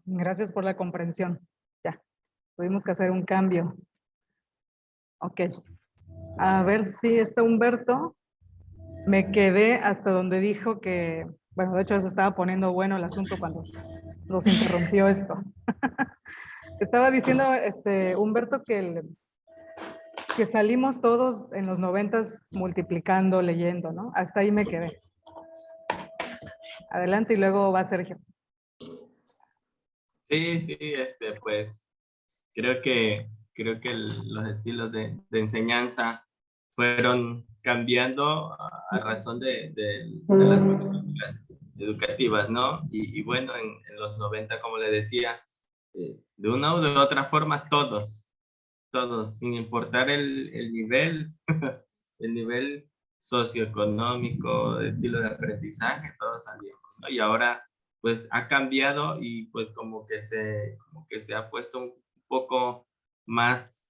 Gracias por la comprensión. Ya, tuvimos que hacer un cambio. Ok. A ver si está Humberto. Me quedé hasta donde dijo que, bueno, de hecho se estaba poniendo bueno el asunto cuando nos interrumpió esto. Estaba diciendo Humberto que salimos todos en los 90s multiplicando, leyendo, ¿no? Hasta ahí me quedé. Adelante y luego va Sergio. Sí, sí, pues creo que los estilos de enseñanza fueron cambiando a razón de las políticas educativas, ¿no? Y bueno, en los 90, como le decía, de una u de otra forma, todos, sin importar el nivel, el nivel socioeconómico, estilo de aprendizaje, todos salíamos, ¿no? Y ahora, pues ha cambiado y pues como que se ha puesto un poco más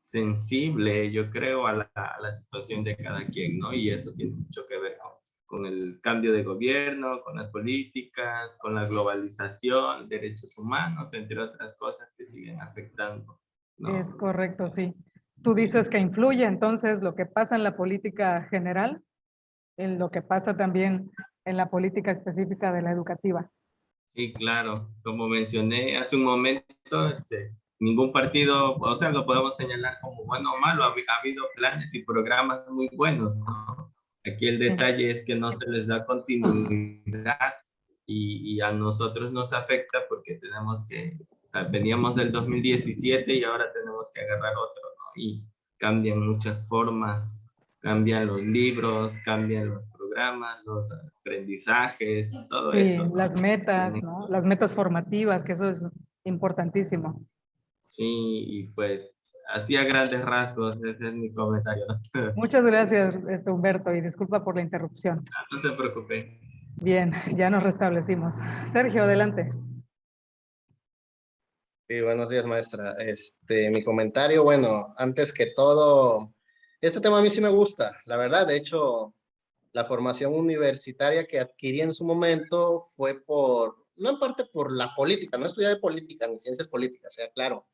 sensible, yo creo, a la situación de cada quien, ¿no? Y eso tiene mucho que ver con el cambio de gobierno, con las políticas, con la globalización, derechos humanos, entre otras cosas que siguen afectando, ¿no? Es correcto, sí. Tú dices que influye entonces lo que pasa en la política general, en lo que pasa también en la política específica de la educativa. Sí, claro. Como mencioné hace un momento, ningún partido, o sea, lo podemos señalar como bueno o malo. Ha habido planes y programas muy buenos, ¿no? Aquí el Sí. detalle es que no se les da continuidad y a nosotros nos afecta porque tenemos que, o sea, veníamos del 2017 y ahora tenemos que agarrar otro, ¿no? Y cambian muchas formas, cambian los libros, cambian los programas, los aprendizajes, todo Sí, esto, ¿no? las metas, ¿no? Las metas formativas, que eso es importantísimo. Sí, y pues así a grandes rasgos, ese es mi comentario. Muchas gracias, Humberto, y disculpa por la interrupción. No se preocupe. Bien, ya nos restablecimos. Sergio, adelante. Sí, buenos días, maestra. Mi comentario, bueno, antes que todo, este tema a mí sí me gusta, la verdad. De hecho, la formación universitaria que adquirí en su momento fue no en parte por la política, no estudié política ni ciencias políticas, sea claro.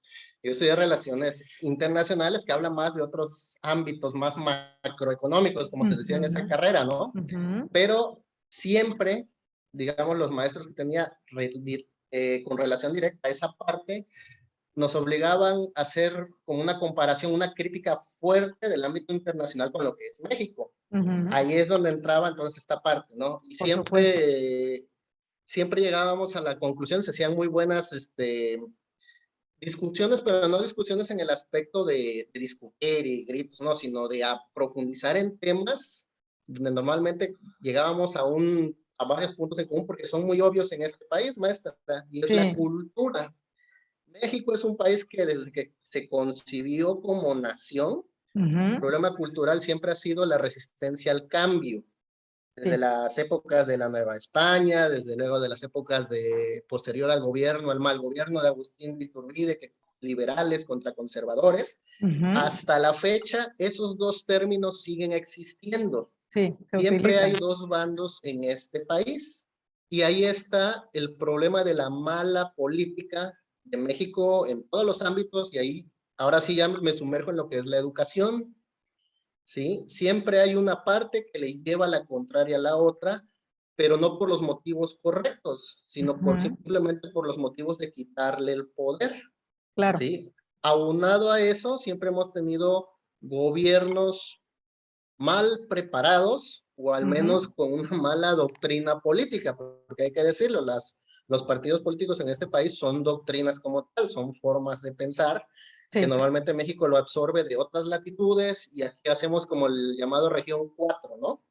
Yo estudié relaciones internacionales que hablan más de otros ámbitos más macroeconómicos, como se decía en esa carrera, ¿no? Pero siempre, digamos, los maestros que tenía con relación directa a esa parte, nos obligaban a hacer como una comparación, una crítica fuerte del ámbito internacional con lo que es México. Ahí es donde entraba entonces esta parte, ¿no? Y Por supuesto. siempre llegábamos a la conclusión, se hacían muy buenas discusiones, pero no discusiones en el aspecto de discutir y gritos, no, sino de profundizar en temas donde normalmente llegábamos a varios puntos en común porque son muy obvios en este país, maestra, y es la Sí. cultura. México es un país que desde que se concibió como nación, el problema cultural siempre ha sido la resistencia al cambio. Desde Sí. las épocas de la Nueva España, desde luego de las épocas posterior al gobierno, al mal gobierno de Agustín de Iturbide, liberales contra conservadores, hasta la fecha esos dos términos siguen existiendo. Sí, se Siempre hay utilizan. dos bandos en este país y ahí está el problema de la mala política de México en todos los ámbitos y ahí ahora sí ya me sumerjo en lo que es la educación. ¿Sí? Siempre hay una parte que le lleva la contraria a la otra, pero no por los motivos correctos, sino simplemente por los motivos de quitarle el poder. Claro. ¿Sí? Aunado a eso, siempre hemos tenido gobiernos mal preparados o al menos con una mala doctrina política, porque hay que decirlo, los partidos políticos en este país son doctrinas como tal, son formas de pensar Sí. que normalmente México lo absorbe de otras latitudes y aquí hacemos como el llamado región 4, ¿no?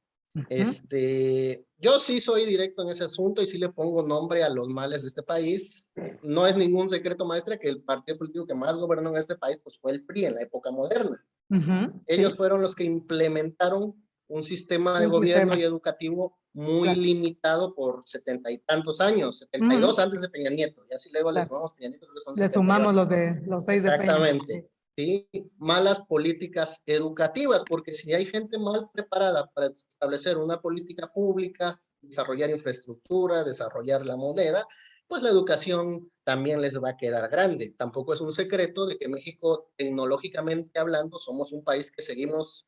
Yo sí soy directo en ese asunto y sí le pongo nombre a los males de este país. No es ningún secreto, maestra, que el partido político que más gobernó en este país pues, fue el PRI en la época moderna. Ellos Sí. fueron los que implementaron un sistema de Un gobierno sistema. y educativo muy Claro. limitado por 70 y tantos años, 72 antes de Peña Nieto, y así luego les Claro. sumamos Peña Nieto, que son Le sumamos 78. los 6 de Peña. Exactamente. ¿Sí? Malas políticas educativas, porque si hay gente mal preparada para establecer una política pública, desarrollar infraestructura, desarrollar la moneda, pues la educación también les va a quedar grande. Tampoco es un secreto de que México, tecnológicamente hablando, somos un país que seguimos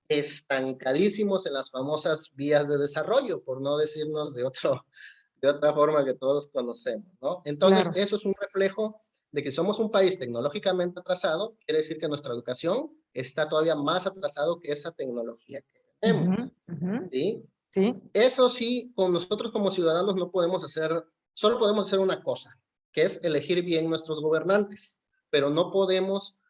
estancadísimos en las famosas vías de desarrollo, por no decirnos de otra forma que todos conocemos, ¿no? Entonces, Claro. eso es un reflejo de que somos un país tecnológicamente atrasado, quiere decir que nuestra educación está todavía más atrasado que esa tecnología que tenemos, Ujú, ujú. ¿sí? Sí. Eso sí, con nosotros como ciudadanos no podemos hacer, solo podemos hacer una cosa, que es elegir bien nuestros gobernantes, pero no podemos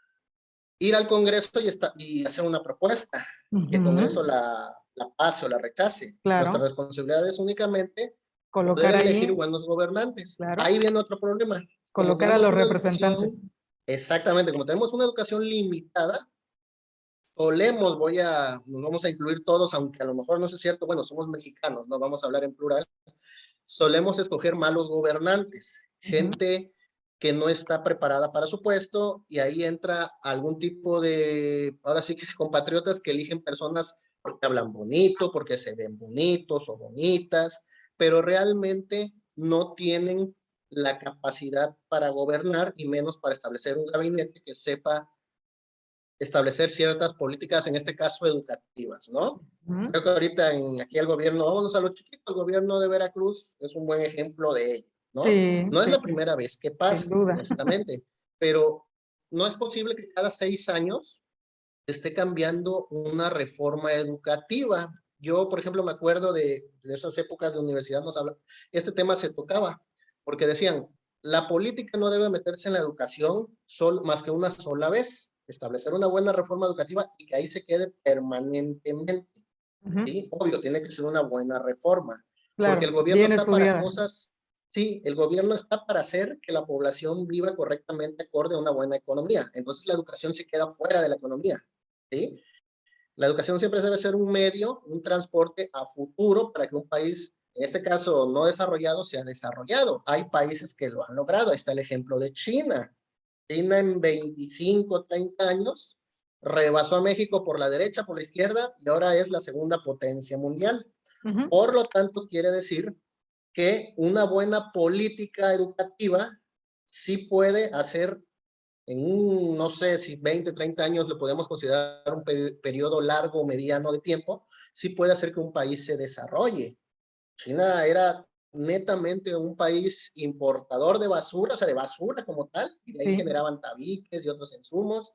ir al Congreso y hacer una propuesta, que el Congreso Ujú. la pase o la rechace. Nuestra Claro. responsabilidad es únicamente poder Colocar elegir ahí, buenos gobernantes. claro, Ahí viene otro problema. Como colocar a tenemos los una representantes. educación, exactamente, como tenemos una educación limitada, solemos, nos vamos a incluir todos, aunque a lo mejor no es cierto, bueno, somos mexicanos, no vamos a hablar en plural, solemos escoger malos gobernantes, Ujú. gente que no está preparada para su puesto, y ahí entra algún tipo de, ahora sí que compatriotas que eligen personas porque hablan bonito, porque se ven bonitos o bonitas, pero realmente no tienen la capacidad para gobernar y menos para establecer un gabinete que sepa establecer ciertas políticas, en este caso educativas, ¿no? Ujú. Creo que ahorita aquí el gobierno, vámonos a lo chiquito, el gobierno de Veracruz es un buen ejemplo de ello, ¿no? Sí, No es sí, la sí, primera vez que sin pasa, duda. honestamente, pero no es posible que cada 6 años esté cambiando una reforma educativa. Yo, por ejemplo, me acuerdo de esas épocas de universidad, este tema se tocaba, porque decían, la política no debe meterse en la educación más que una sola vez, establecer una buena reforma educativa y que ahí se quede permanentemente. Ujú. ¿Sí? Obvio, tiene que ser una buena reforma, porque el Claro, gobierno bien está para estudiada. cosas, sí, el gobierno está para hacer que la población viva correctamente acorde a una buena economía. Entonces la educación se queda fuera de la economía. ¿Sí? La educación siempre debe ser un medio, un transporte a futuro para que un país, en este caso no desarrollado, sea desarrollado. Hay países que lo han logrado. Ahí está el ejemplo de China. China en 25, 30 años rebasó a México por la derecha, por la izquierda, y ahora es la segunda potencia mundial. Ujú. Por lo tanto, quiere decir que una buena política educativa sí puede hacer en un, no sé si 20, 30 años lo podemos considerar un periodo largo o mediano de tiempo, sí puede hacer que un país se desarrolle. China era netamente un país importador de basura, o sea, de basura como tal, y de ahí Sí. generaban tabiques y otros insumos,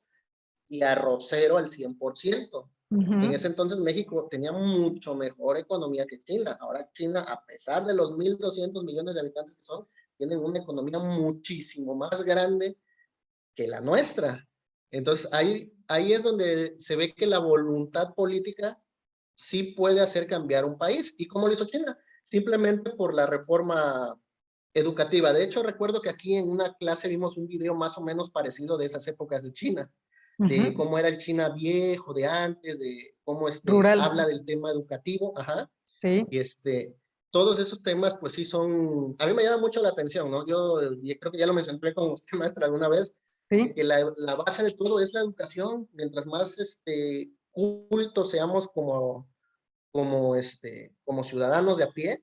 y arrocero al 100%. En Ujú. ese entonces México tenía mucho mejor economía que China. Ahora China, a pesar de los 1.200 millones de habitantes que son, tienen una economía muchísimo más grande que la nuestra. Entonces ahí es donde se ve que la voluntad política sí puede hacer cambiar un país. ¿Y cómo lo hizo China? Simplemente por la reforma educativa. De hecho, recuerdo que aquí en una clase vimos un video más o menos parecido de esas épocas de China, de Ujú. cómo era el China viejo, de antes, de cómo Rural. habla del tema educativo, ajá, Sí, y todos esos temas, pues sí son, a mí me llama mucho la atención, ¿no? Yo creo que ya lo mencioné con usted, maestra, alguna vez, de sí, que la base de todo es la educación. Mientras más cultos seamos como ciudadanos de a pie,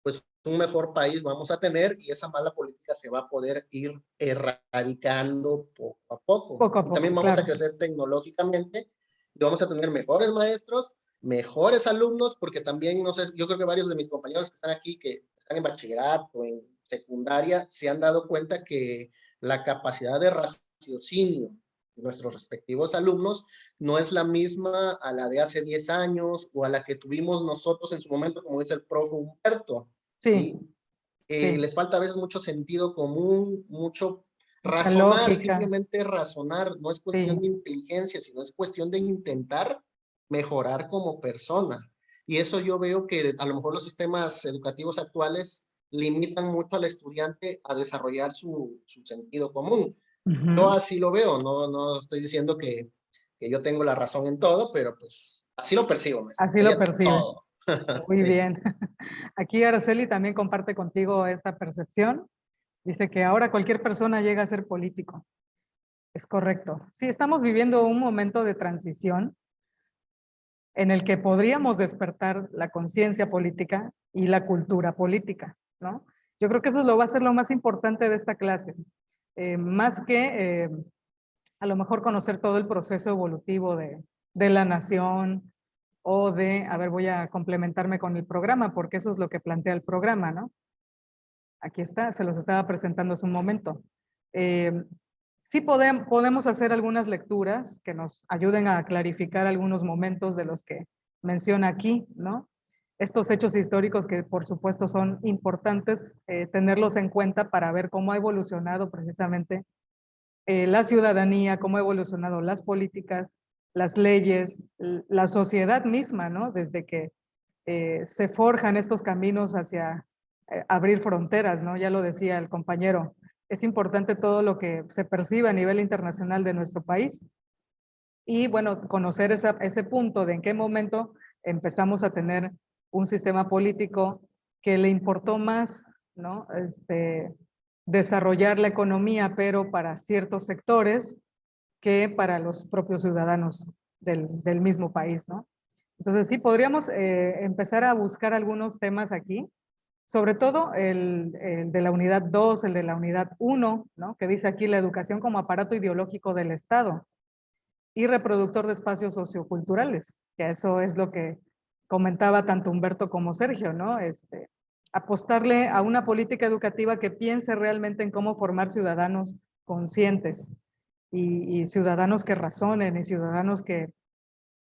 pues un mejor país vamos a tener y esa mala política se va a poder ir erradicando poco a poco. poco a Y también poco, vamos a claro. crecer tecnológicamente y vamos a tener mejores maestros, mejores alumnos, porque también, no sé, yo creo que varios de mis compañeros que están aquí, que están en bachillerato, en secundaria, se han dado cuenta que la capacidad de raciocinio de nuestros respectivos alumnos no es la misma a la de hace 10 años o a la que tuvimos nosotros en su momento, como dice el profe Humberto. Sí, ¿Sí? sí, Les falta a veces mucho sentido común, mucho mucha razonar, lógica. simplemente razonar. No es cuestión Sí, de inteligencia, sino es cuestión de intentar mejorar como persona. Y eso yo veo que a lo mejor los sistemas educativos actuales limitan mucho al estudiante a desarrollar su sentido común. Yo ujú. así lo veo, no estoy diciendo que yo tengo la razón en todo, pero pues así lo percibo, maestra. Así lo Ella percibes. todo. Muy Sí. bien. Aquí Araceli también comparte contigo esta percepción. Dice que ahora cualquier persona llega a ser político. Es correcto. Sí, estamos viviendo un momento de transición en el que podríamos despertar la conciencia política y la cultura política, ¿no? Yo creo que eso va a ser lo más importante de esta clase, más que a lo mejor conocer todo el proceso evolutivo de la nación o de, a ver, voy a complementarme con el programa, porque eso es lo que plantea el programa, ¿no? Aquí está, se los estaba presentando hace un momento. Sí podemos hacer algunas lecturas que nos ayuden a clarificar algunos momentos de los que menciona aquí, ¿no? Estos hechos históricos que por supuesto son importantes tenerlos en cuenta para ver cómo ha evolucionado precisamente la ciudadanía, cómo ha evolucionado las políticas, las leyes, la sociedad misma, ¿no? Desde que se forjan estos caminos hacia abrir fronteras, ¿no? Ya lo decía el compañero, es importante todo lo que se percibe a nivel internacional de nuestro país. Y bueno, conocer ese punto de en qué momento empezamos a tener un sistema político que le importó más, ¿no? Desarrollar la economía, pero para ciertos sectores que para los propios ciudadanos del mismo país, ¿no? Entonces sí, podríamos empezar a buscar algunos temas aquí, sobre todo el de la unidad 2, el de la unidad 1, ¿no? Que dice aquí la educación como aparato ideológico del Estado y reproductor de espacios socioculturales, que eso es lo que comentaba tanto Humberto como Sergio, ¿no? Apostarle a una política educativa que piense realmente en cómo formar ciudadanos conscientes y ciudadanos que razonen y ciudadanos que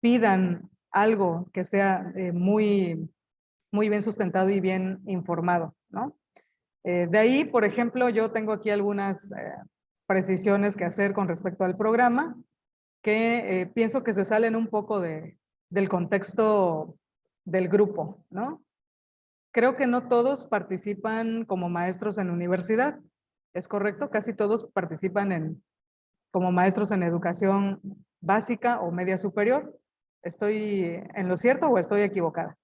pidan algo que sea muy bien sustentado y bien informado, ¿no? De ahí, por ejemplo, yo tengo aquí algunas precisiones que hacer con respecto al programa, que pienso que se salen un poco del contexto del grupo, ¿no? Creo que no todos participan como maestros en universidad, ¿es correcto? Casi todos participan como maestros en educación básica o media superior. ¿Estoy en lo cierto o estoy equivocada?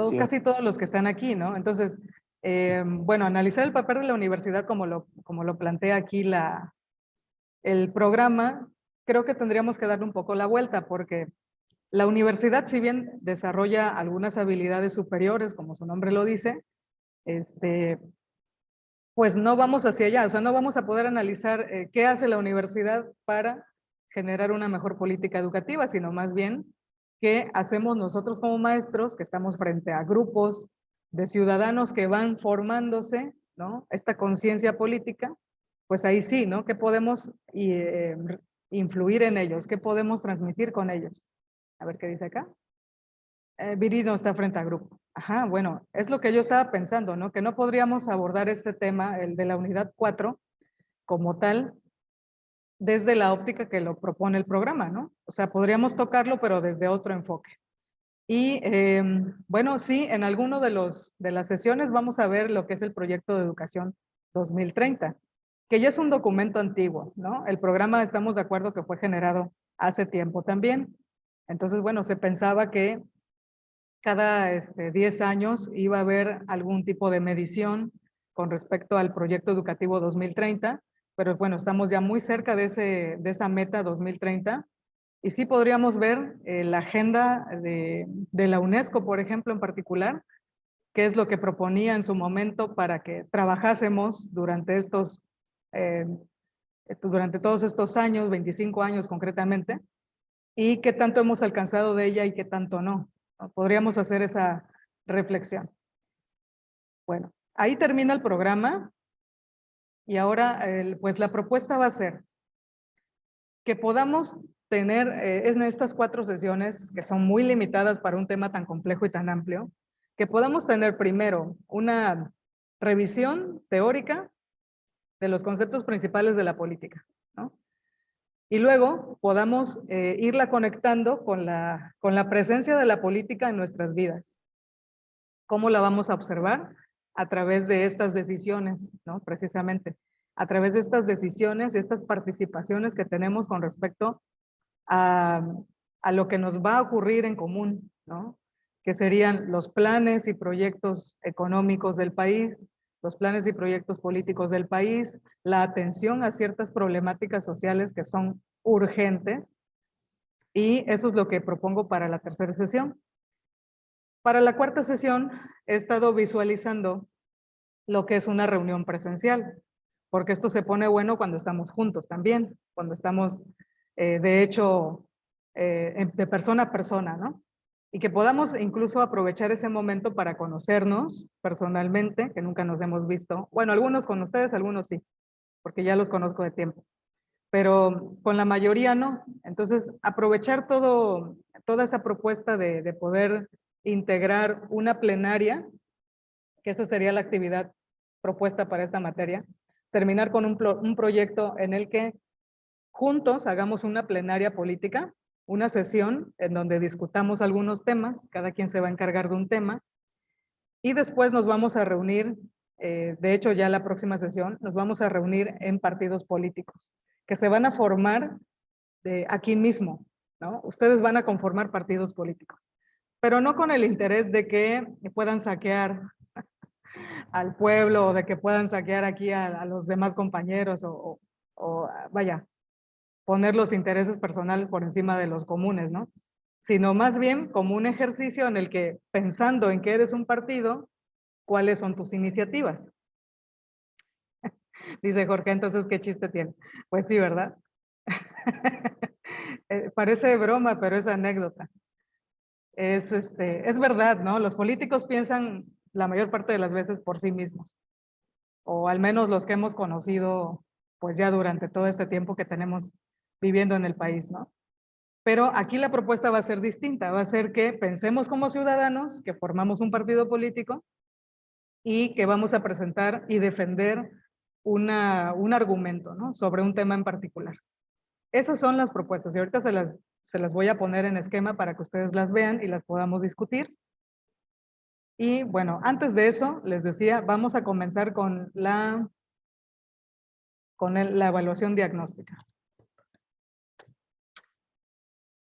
Sí. Casi todos los que están aquí, ¿no? Entonces, bueno, analizar el papel de la universidad como lo plantea aquí el programa, creo que tendríamos que darle un poco la vuelta, porque la universidad, si bien desarrolla algunas habilidades superiores, como su nombre lo dice, pues no vamos hacia allá, o sea, no vamos a poder analizar qué hace la universidad para generar una mejor política educativa, sino más bien qué hacemos nosotros como maestros, que estamos frente a grupos de ciudadanos que van formándose, ¿no? Esta conciencia política, pues ahí sí, ¿no? ¿Qué podemos influir en ellos? ¿Qué podemos transmitir con ellos? A ver qué dice acá. Viri no está frente a grupo. Ajá, bueno, es lo que yo estaba pensando, ¿no? Que no podríamos abordar este tema, el de la unidad 4, como tal, desde la óptica que lo propone el programa, ¿no? O sea, podríamos tocarlo, pero desde otro enfoque. Y bueno, sí, en alguno de las sesiones vamos a ver lo que es el proyecto de educación 2030, que ya es un documento antiguo, ¿no? El programa, estamos de acuerdo que fue generado hace tiempo también. Entonces, bueno, se pensaba que cada 10 años iba a haber algún tipo de medición con respecto al proyecto educativo 2030, pero bueno, estamos ya muy cerca de esa meta 2030 y sí podríamos ver la agenda de la UNESCO, por ejemplo, en particular, qué es lo que proponía en su momento para que trabajásemos durante todos estos años, 25 años concretamente, y qué tanto hemos alcanzado de ella y qué tanto no. Podríamos hacer esa reflexión. Bueno, ahí termina el programa y ahora pues la propuesta va a ser que podamos tener en estas 4 sesiones, que son muy limitadas para un tema tan complejo y tan amplio, que podamos tener primero una revisión teórica de los conceptos principales de la política, ¿no? Y luego podamos irla conectando con la presencia de la política en nuestras vidas. ¿Cómo la vamos a observar? A través de estas decisiones, ¿no? Precisamente, a través de estas decisiones, estas participaciones que tenemos con respecto a, a lo que nos va a ocurrir en común, ¿no? Que serían los planes y proyectos económicos del país, los planes y proyectos políticos del país, la atención a ciertas problemáticas sociales que son urgentes, y eso es lo que propongo para la tercera sesión. Para la cuarta sesión he estado visualizando lo que es una reunión presencial, porque esto se pone bueno cuando estamos juntos también, cuando estamos, de hecho, de persona a persona, ¿no? Y que podamos incluso aprovechar ese momento para conocernos personalmente, que nunca nos hemos visto. Bueno, algunos con ustedes, algunos sí, porque ya los conozco de tiempo, pero con la mayoría no. Entonces, aprovechar toda esa propuesta de poder integrar una plenaria, que esa sería la actividad propuesta para esta materia, terminar con un proyecto en el que juntos hagamos una plenaria política, una sesión en donde discutamos algunos temas, cada quien se va a encargar de un tema, y después nos vamos a reunir, de hecho ya la próxima sesión, nos vamos a reunir en partidos políticos, que se van a formar aquí mismo, ¿no? Ustedes van a conformar partidos políticos, pero no con el interés de que puedan saquear al pueblo o de que puedan saquear aquí a los demás compañeros o vaya, poner los intereses personales por encima de los comunes, ¿no? Sino más bien como un ejercicio en el que, pensando en que eres un partido, ¿cuáles son tus iniciativas? Dice Jorge, entonces, ¿qué chiste tiene? Pues sí, ¿verdad? Parece broma, pero es anécdota. Es verdad, ¿no? Los políticos piensan la mayor parte de las veces por sí mismos, o al menos los que hemos conocido, pues ya durante todo este tiempo que tenemos viviendo en el país, ¿no? Pero aquí la propuesta va a ser distinta, va a ser que pensemos como ciudadanos, que formamos un partido político y que vamos a presentar y defender un argumento, ¿no? Sobre un tema en particular. Esas son las propuestas y ahorita se las voy a poner en esquema para que ustedes las vean y las podamos discutir. Y bueno, antes de eso, les decía, vamos a comenzar con la evaluación diagnóstica.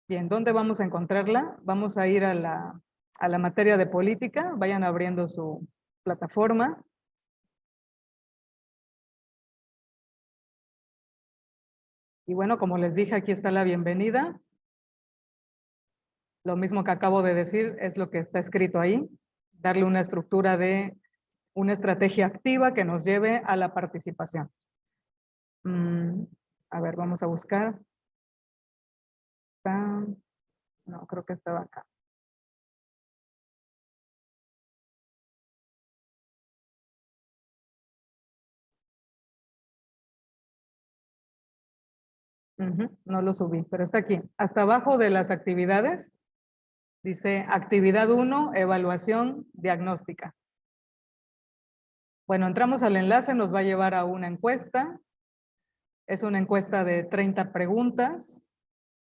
Bien, ¿dónde vamos a encontrarla? Vamos a ir a la materia de política. Vayan abriendo su plataforma. Y bueno, como les dije, aquí está la bienvenida. Lo mismo que acabo de decir es lo que está escrito ahí. Darle una estructura de una estrategia activa que nos lleve a la participación. A ver, vamos a buscar. No, creo que estaba acá. No lo subí, pero está aquí. Hasta abajo de las actividades, dice actividad 1, evaluación diagnóstica. Bueno, entramos al enlace, nos va a llevar a una encuesta. Es una encuesta de 30 preguntas.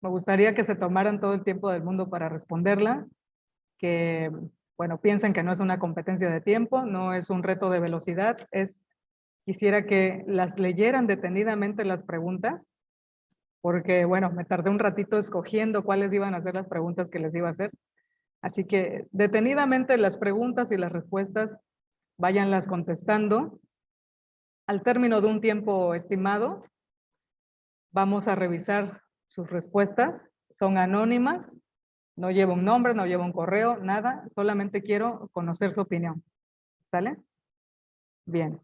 Me gustaría que se tomaran todo el tiempo del mundo para responderla, que, bueno, piensen que no es una competencia de tiempo, no es un reto de velocidad, quisiera que las leyeran detenidamente las preguntas, porque, bueno, me tardé un ratito escogiendo cuáles iban a ser las preguntas que les iba a hacer. Así que detenidamente las preguntas y las respuestas, váyanlas contestando. Al término de un tiempo estimado, vamos a revisar sus respuestas. Son anónimas, no lleva un nombre, no lleva un correo, nada. Solamente quiero conocer su opinión. ¿Sale? Bien.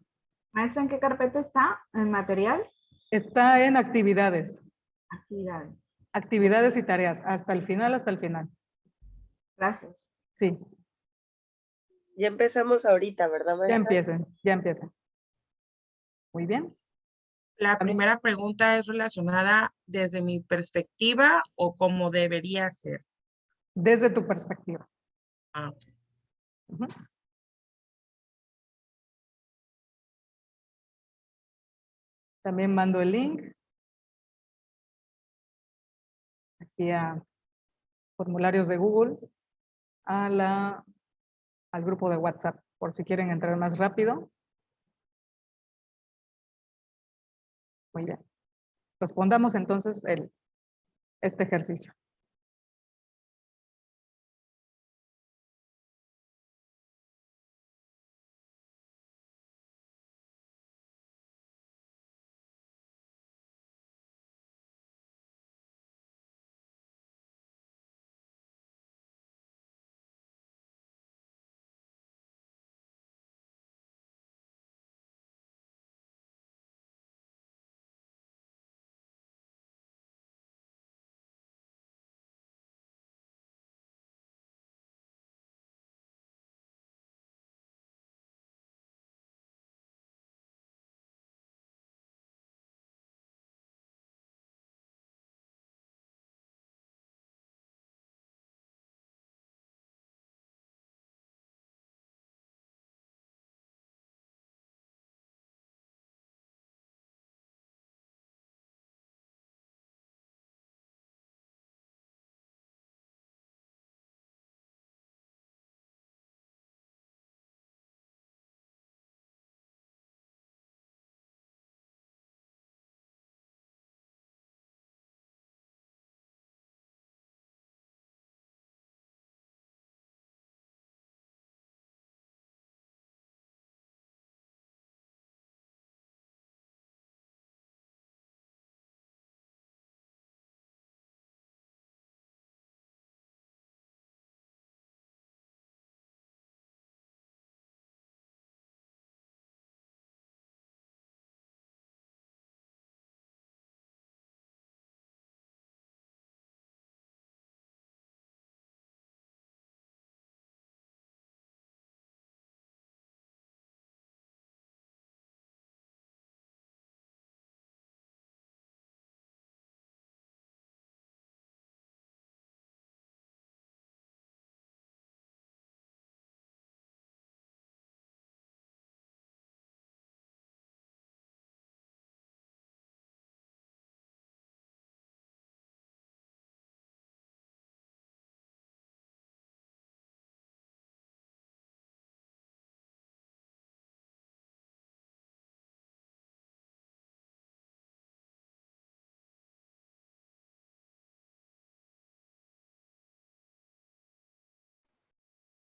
Maestra, ¿en qué carpeta está el material? Está en actividades. Actividades. Actividades y tareas. Hasta el final, hasta el final. Gracias. Sí. Ya empezamos ahorita, ¿verdad, Ya María? empiecen, ya empiecen. Muy bien. La primera pregunta es relacionada desde mi perspectiva o cómo debería ser. Desde tu perspectiva. Ah, ok. Ujú. También mando el link aquí a formularios de Google, al grupo de WhatsApp, por si quieren entrar más rápido. Muy bien. Respondamos entonces este ejercicio.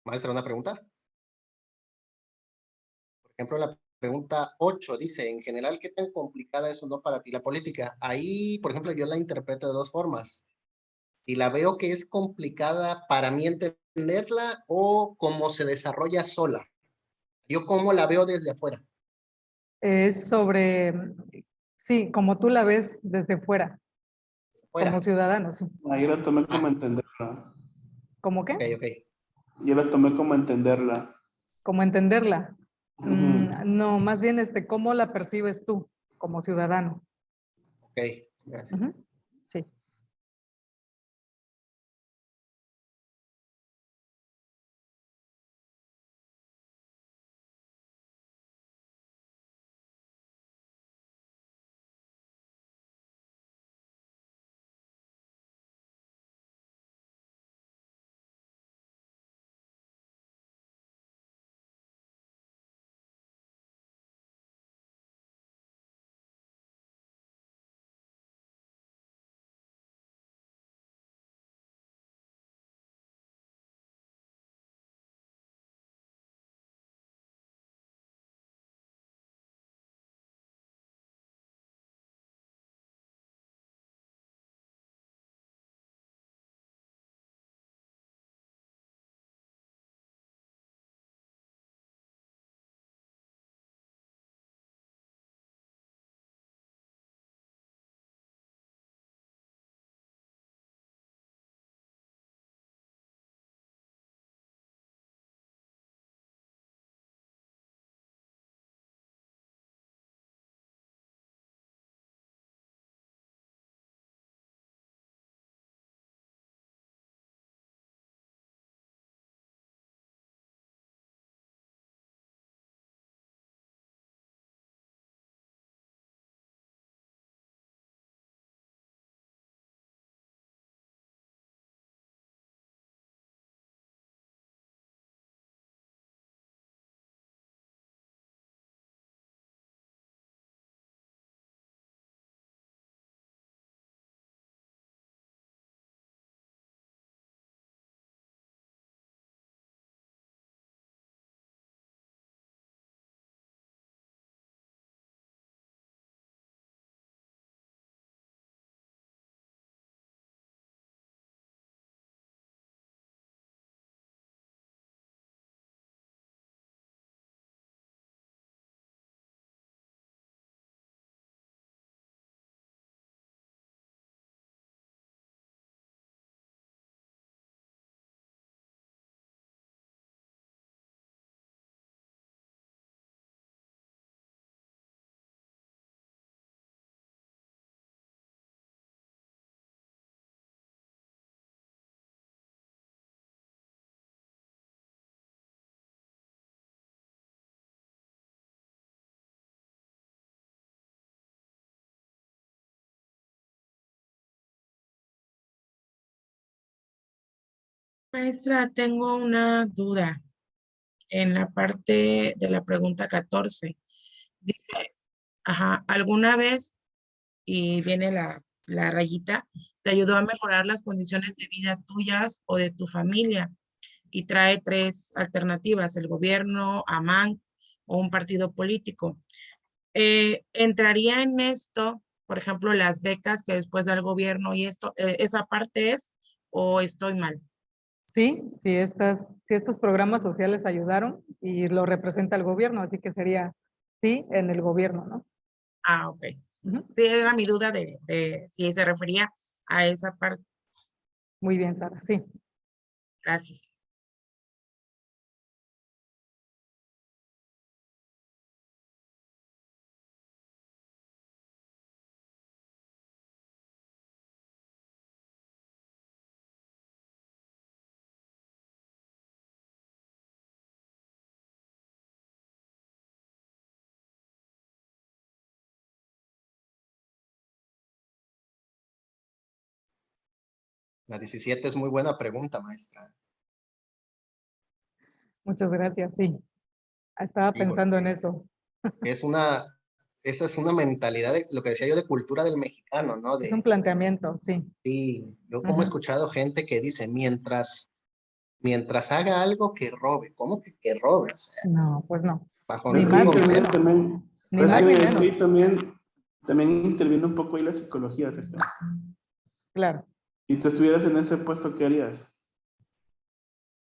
Maestra, ¿una pregunta? Por ejemplo, la pregunta 8 dice, en general, ¿qué tan complicada es o no para ti la política? Ahí, por ejemplo, yo la interpreto de dos formas. Si la veo que es complicada para mí entenderla o cómo se desarrolla sola. Yo cómo la veo desde afuera. Es sobre, sí, como tú la ves desde fuera, Fuera. como ciudadano, sí. Ahí la tomé como entenderla. ¿Cómo qué? Ok, ok. Yo la tomé como entenderla. Como entenderla. Ujú. No, más bien cómo la percibes tú como ciudadano. Ok, gracias. Ujú, sí. Maestra, tengo una duda en la parte de la pregunta 14. Dice, ajá, ¿alguna vez, y viene la rayita, te ayudó a mejorar las condiciones de vida tuyas o de tu familia? Y trae tres alternativas: el gobierno, AMAN o un partido político. ¿Entraría en esto, por ejemplo, las becas que después da el gobierno y esto, esa parte es, o estoy mal? Sí, si estos programas sociales ayudaron y lo representa el gobierno, así que sería sí en el gobierno, ¿no? Ah, ok. Ujú. Sí, era mi duda de si se refería a esa parte. Muy bien, Sara, sí. Gracias. La 17 es muy buena pregunta, maestra. Muchas gracias, sí. Estaba Sí, pensando en porque eso. esa es una mentalidad de lo que decía yo de cultura del mexicano, ¿no? Es un De, planteamiento, sí. sí, yo como he Ujú. escuchado gente que dice, mientras Mientras haga algo que robe. ¿Cómo que robe? O sea, No, pues no. bajo Ni Es que ningún más ahí ni también, concepto. menos. también, Ni pero más ni es que ahí menos. también interviene un poco ahí la psicología, Sergio. Claro, Si tú estuvieras en ese puesto, ¿qué harías?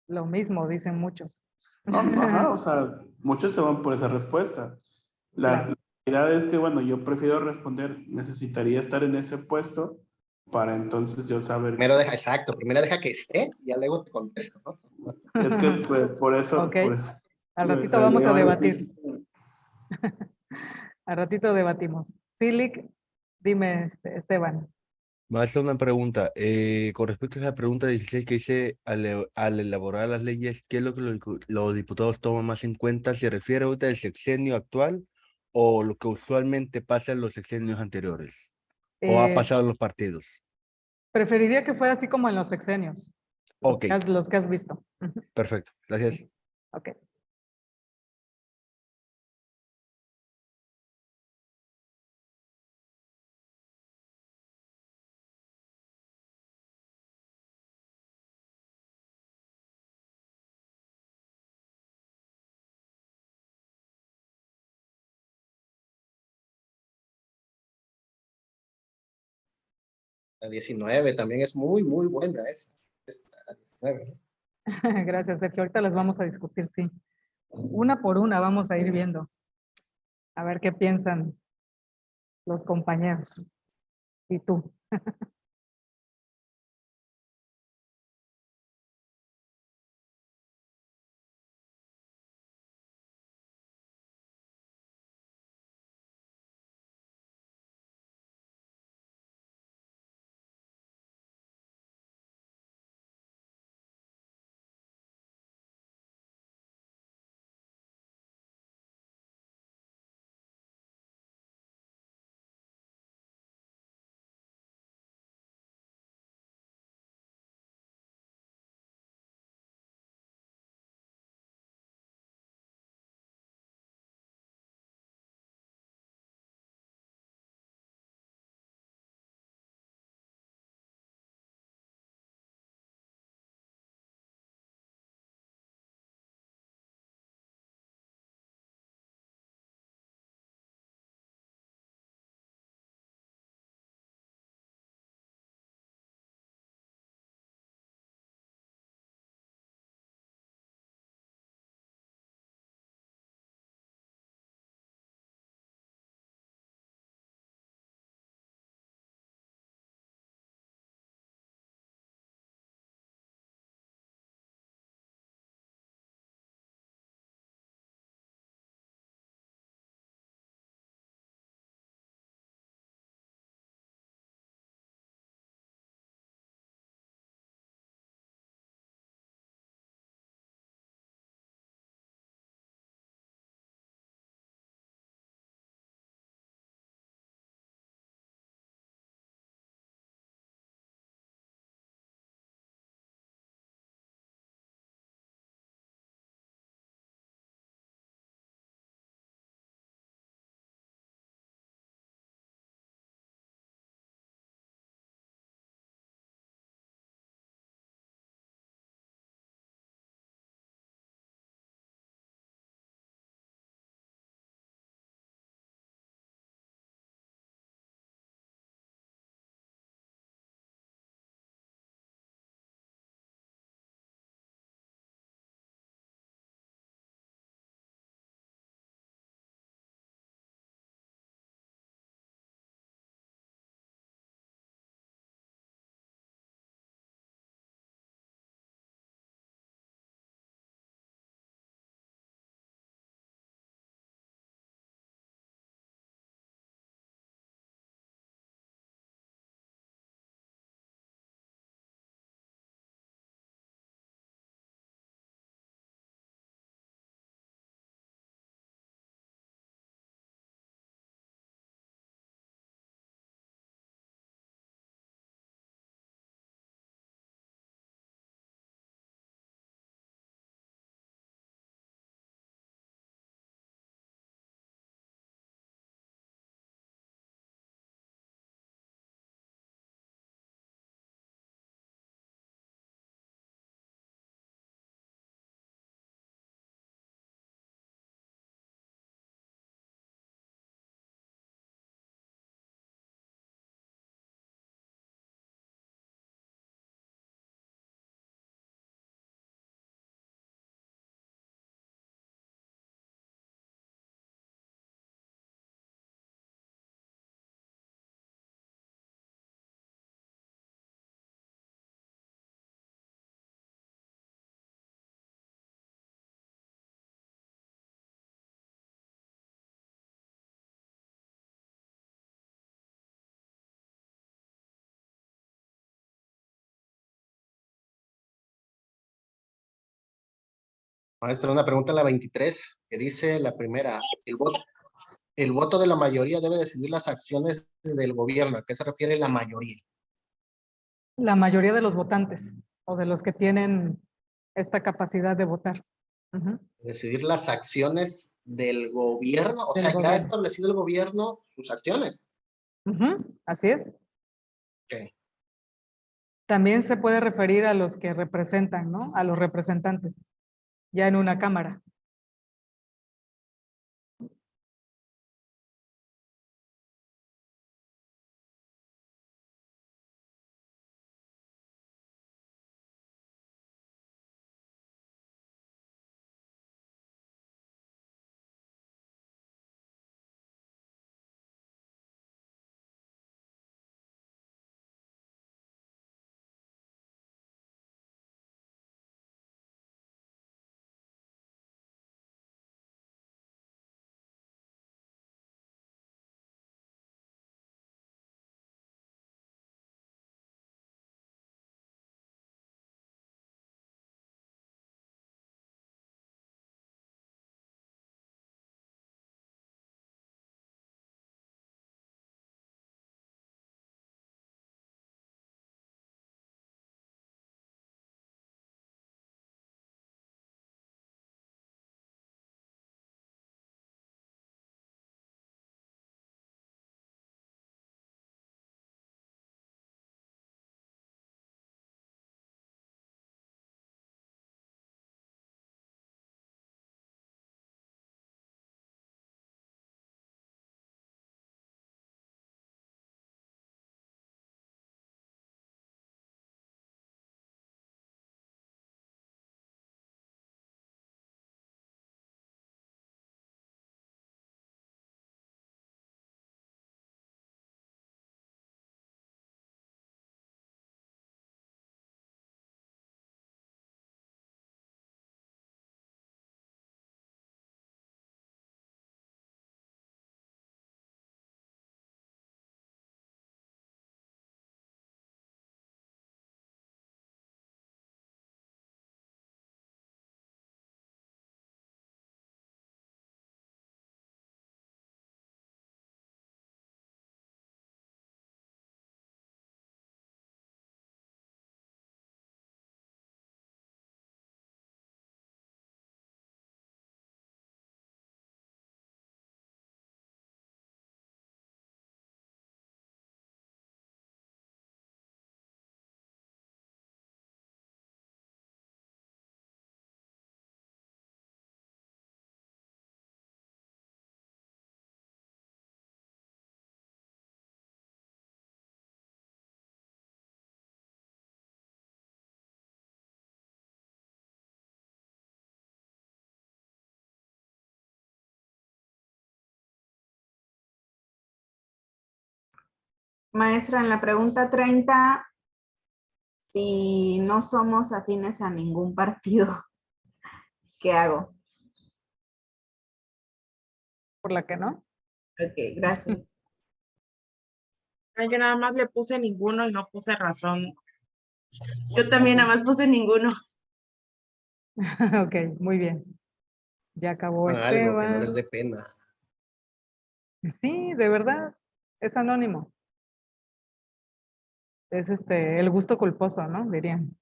lo mismo dicen muchos. No, ajá, o sea, muchos se van por esa respuesta. La Claro. realidad es que, bueno, yo prefiero responder, necesitaría estar en ese puesto para entonces yo saber Primero deja, exacto, primero deja que esté y ya luego te contesto, ¿no? es que pues, Ok, por eso, al o ratito sea, vamos llega a más debatir. difícil. Al ratito debatimos. Silic, dime, Esteban. Maestra, una pregunta. Con respecto a esa pregunta 16 que dice, al elaborar las leyes, ¿qué es lo que los diputados toman más en cuenta? ¿Se refiere ahorita al sexenio actual o lo que usualmente pasa en los sexenios anteriores? ¿O ha Eh, pasado en los partidos? Preferiría que fuera así como en los sexenios, Ok, los que has visto. Ujú. perfecto. Gracias. Ok. La 19 también es muy, muy buena esa. La 19. Gracias, Sergio. Ahorita las vamos a discutir, sí. Una por una vamos a ir viendo. A ver qué piensan los compañeros. Y tú. Maestra, una pregunta en la 23 que dice la primera, el voto de la mayoría debe decidir las acciones del gobierno. ¿A qué se refiere la mayoría? La mayoría de los votantes o de los que tienen esta capacidad de votar. Ujú, Decidir las acciones del gobierno, o del sea, ya ha gobierno. establecido el gobierno sus acciones. Ujú, así es. Ok. También se puede referir a los que representan, ¿no? A los representantes, ya en una cámara. Maestra, en la pregunta 30, si no somos afines a ningún partido, ¿qué hago? Por la que no. Ok, gracias. Yo nada más le puse ninguno y no puse razón. Yo también nada más puse ninguno. Ok, muy bien. Ya acabó Hagan algo que no les Esteban. dé pena. Sí, de verdad, es anónimo. Es el gusto culposo, ¿no? Dirían.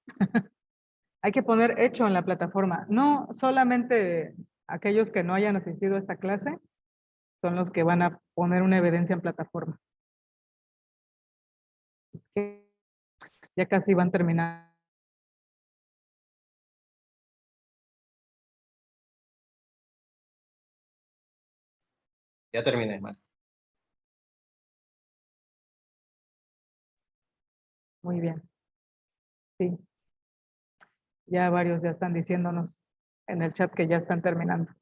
Hay que poner hecho en la plataforma. No solamente aquellos que no hayan asistido a esta clase son los que van a poner una evidencia en plataforma. Ya casi van terminando. Ya terminé, más. Muy bien. Sí, ya varios ya están diciéndonos en el chat que ya están terminando.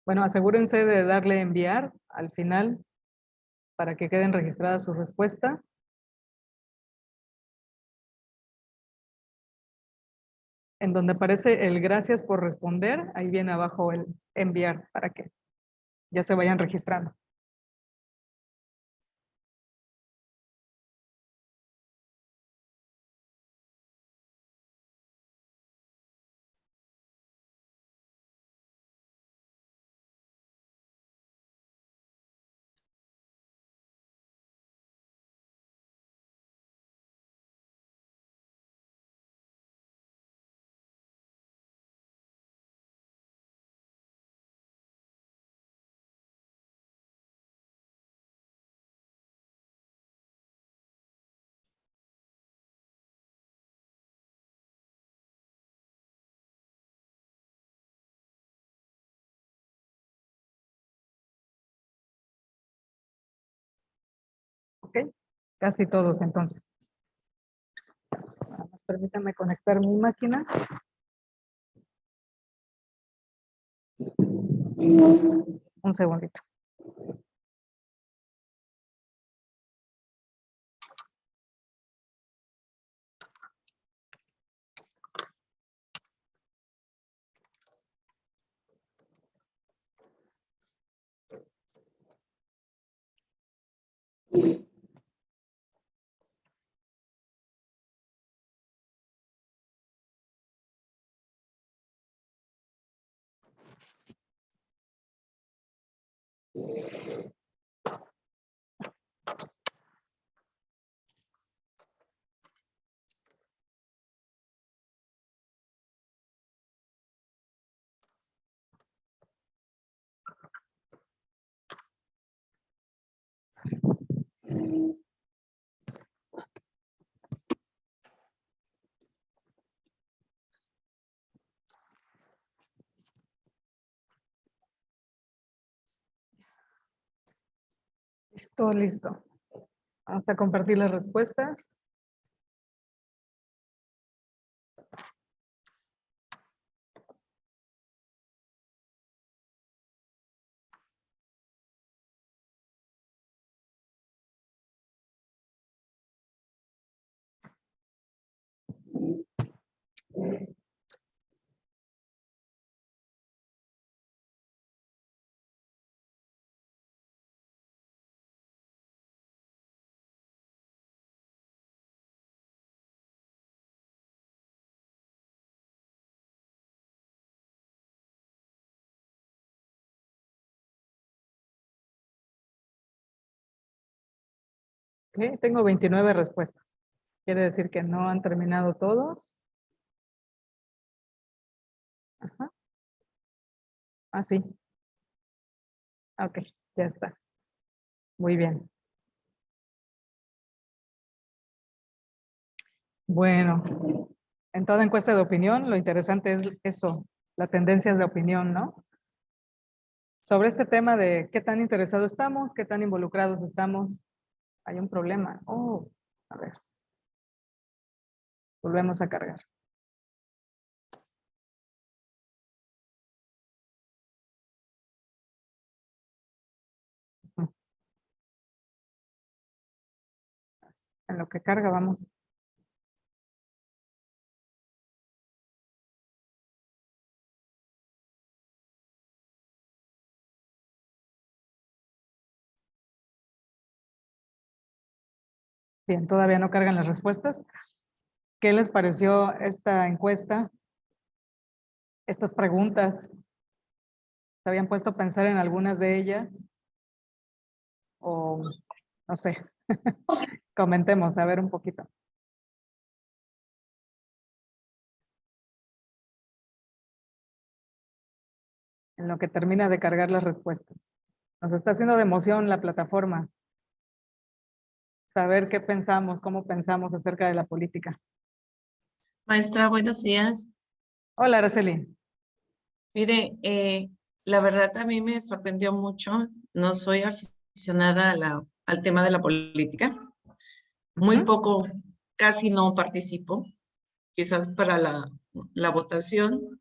Bueno, asegúrense de darle enviar al final para que queden registradas sus respuestas. En donde aparece el gracias por responder, ahí viene abajo el enviar para que ya se vayan registrando. Ok, casi todos entonces. Nada más permítanme conectar mi máquina. Un segundito. Listo, listo. Vamos a compartir las respuestas. Ok, tengo 29 respuestas. Quiere decir que no han terminado todos. Ajá. Ah, sí. Ok, ya está. Muy bien. Bueno, en toda encuesta de opinión, lo interesante es eso, la tendencia de opinión, ¿no? Sobre este tema de qué tan interesados estamos, qué tan involucrados estamos, hay un problema. Oh, a ver. Volvemos a cargar. En lo que carga, vamos. Bien, todavía no cargan las respuestas. ¿Qué les pareció esta encuesta? Estas preguntas. ¿Se habían puesto a pensar en algunas de ellas? O no sé. Comentemos, a ver un poquito. En lo que termina de cargar las respuestas. Nos está haciendo de emoción la plataforma. Saber qué pensamos, cómo pensamos acerca de la política. Maestra, buenos días. Hola, Araceli. Mire, la verdad a mí me sorprendió mucho. No soy aficionada al tema de la política. Muy Ujú. poco, casi no participo, quizás para la votación.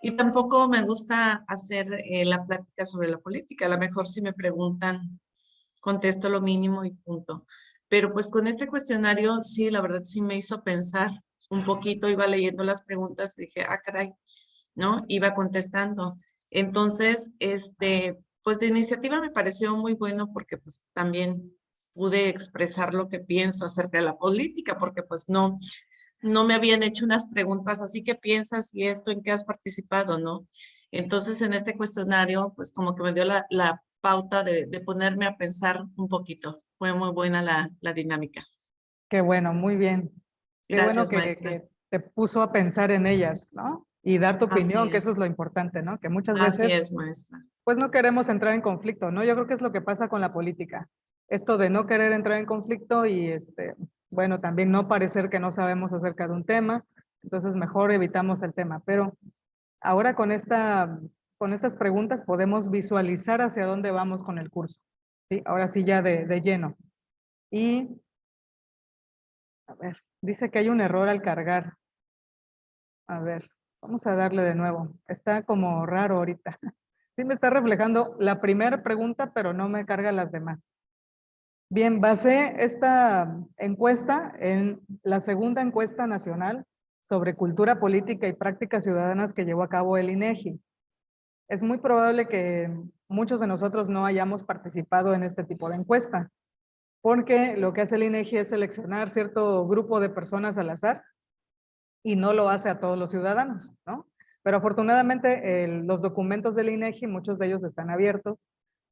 Y tampoco me gusta hacer la plática sobre la política. A lo mejor si me preguntan, contesto lo mínimo y punto. Pero pues con este cuestionario, sí, la verdad sí me hizo pensar un poquito, iba leyendo las preguntas y dije, ah, caray, ¿no? Iba contestando. Entonces, pues de iniciativa me pareció muy bueno porque pues también pude expresar lo que pienso acerca de la política, porque pues no me habían hecho unas preguntas así que piensas y esto en qué has participado, ¿no? Entonces, en este cuestionario, pues como que me dio la pauta de ponerme a pensar un poquito. Fue muy buena la dinámica. Qué bueno, muy bien. Qué bueno Gracias, maestra. que te puso a pensar en ellas, ¿no? Y dar tu Así opinión, que es. eso es lo importante, ¿no? Que muchas Así veces, es, maestra. pues no queremos entrar en conflicto, ¿no? Yo creo que es lo que pasa con la política. Esto de no querer entrar en conflicto y, bueno, también no parecer que no sabemos acerca de un tema, entonces mejor evitamos el tema. Pero ahora con estas preguntas podemos visualizar hacia dónde vamos con el curso, ¿sí? Ahora sí ya de lleno. Y, a ver, dice que hay un error al cargar. A ver, vamos a darle de nuevo. Está como raro ahorita. Sí me está reflejando la primera pregunta, pero no me carga las demás. Bien, basé esta encuesta en la segunda encuesta nacional sobre cultura política y prácticas ciudadanas que llevó a cabo el INEGI. Es muy probable que muchos de nosotros no hayamos participado en este tipo de encuesta, porque lo que hace el INEGI es seleccionar cierto grupo de personas al azar y no lo hace a todos los ciudadanos, ¿no? Pero afortunadamente los documentos del INEGI, muchos de ellos están abiertos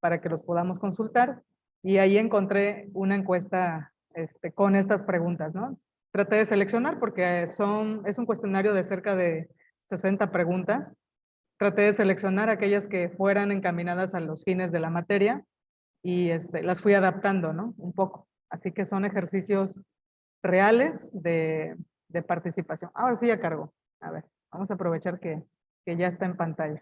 para que los podamos consultar y ahí encontré una encuesta con estas preguntas, ¿no? Traté de seleccionar porque es un cuestionario de cerca de 60 preguntas. Traté de seleccionar aquellas que fueran encaminadas a los fines de la materia y las fui adaptando, ¿no? Un poco. Así que son ejercicios reales de participación. Ahora sí ya cargo. A ver, vamos a aprovechar que ya está en pantalla.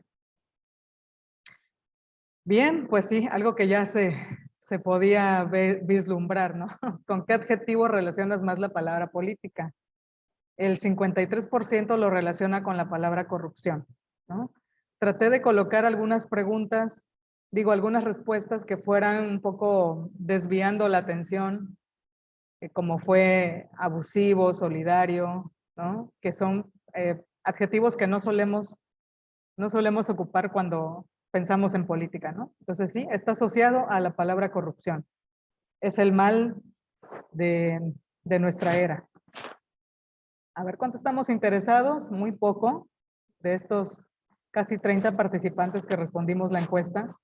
Bien, pues sí, algo que ya se podía vislumbrar, ¿no? ¿Con qué adjetivo relacionas más la palabra política? El 53% lo relaciona con la palabra corrupción, ¿no? Traté de colocar algunas preguntas, algunas respuestas que fueran un poco desviando la atención, como fue abusivo, solidario, ¿no? Que son adjetivos que no solemos ocupar cuando pensamos en política, ¿no? Entonces sí, está asociado a la palabra corrupción. Es el mal de nuestra era. A ver, ¿cuánto estamos interesados? Muy poco. De estos casi 30 participantes que respondimos la encuesta.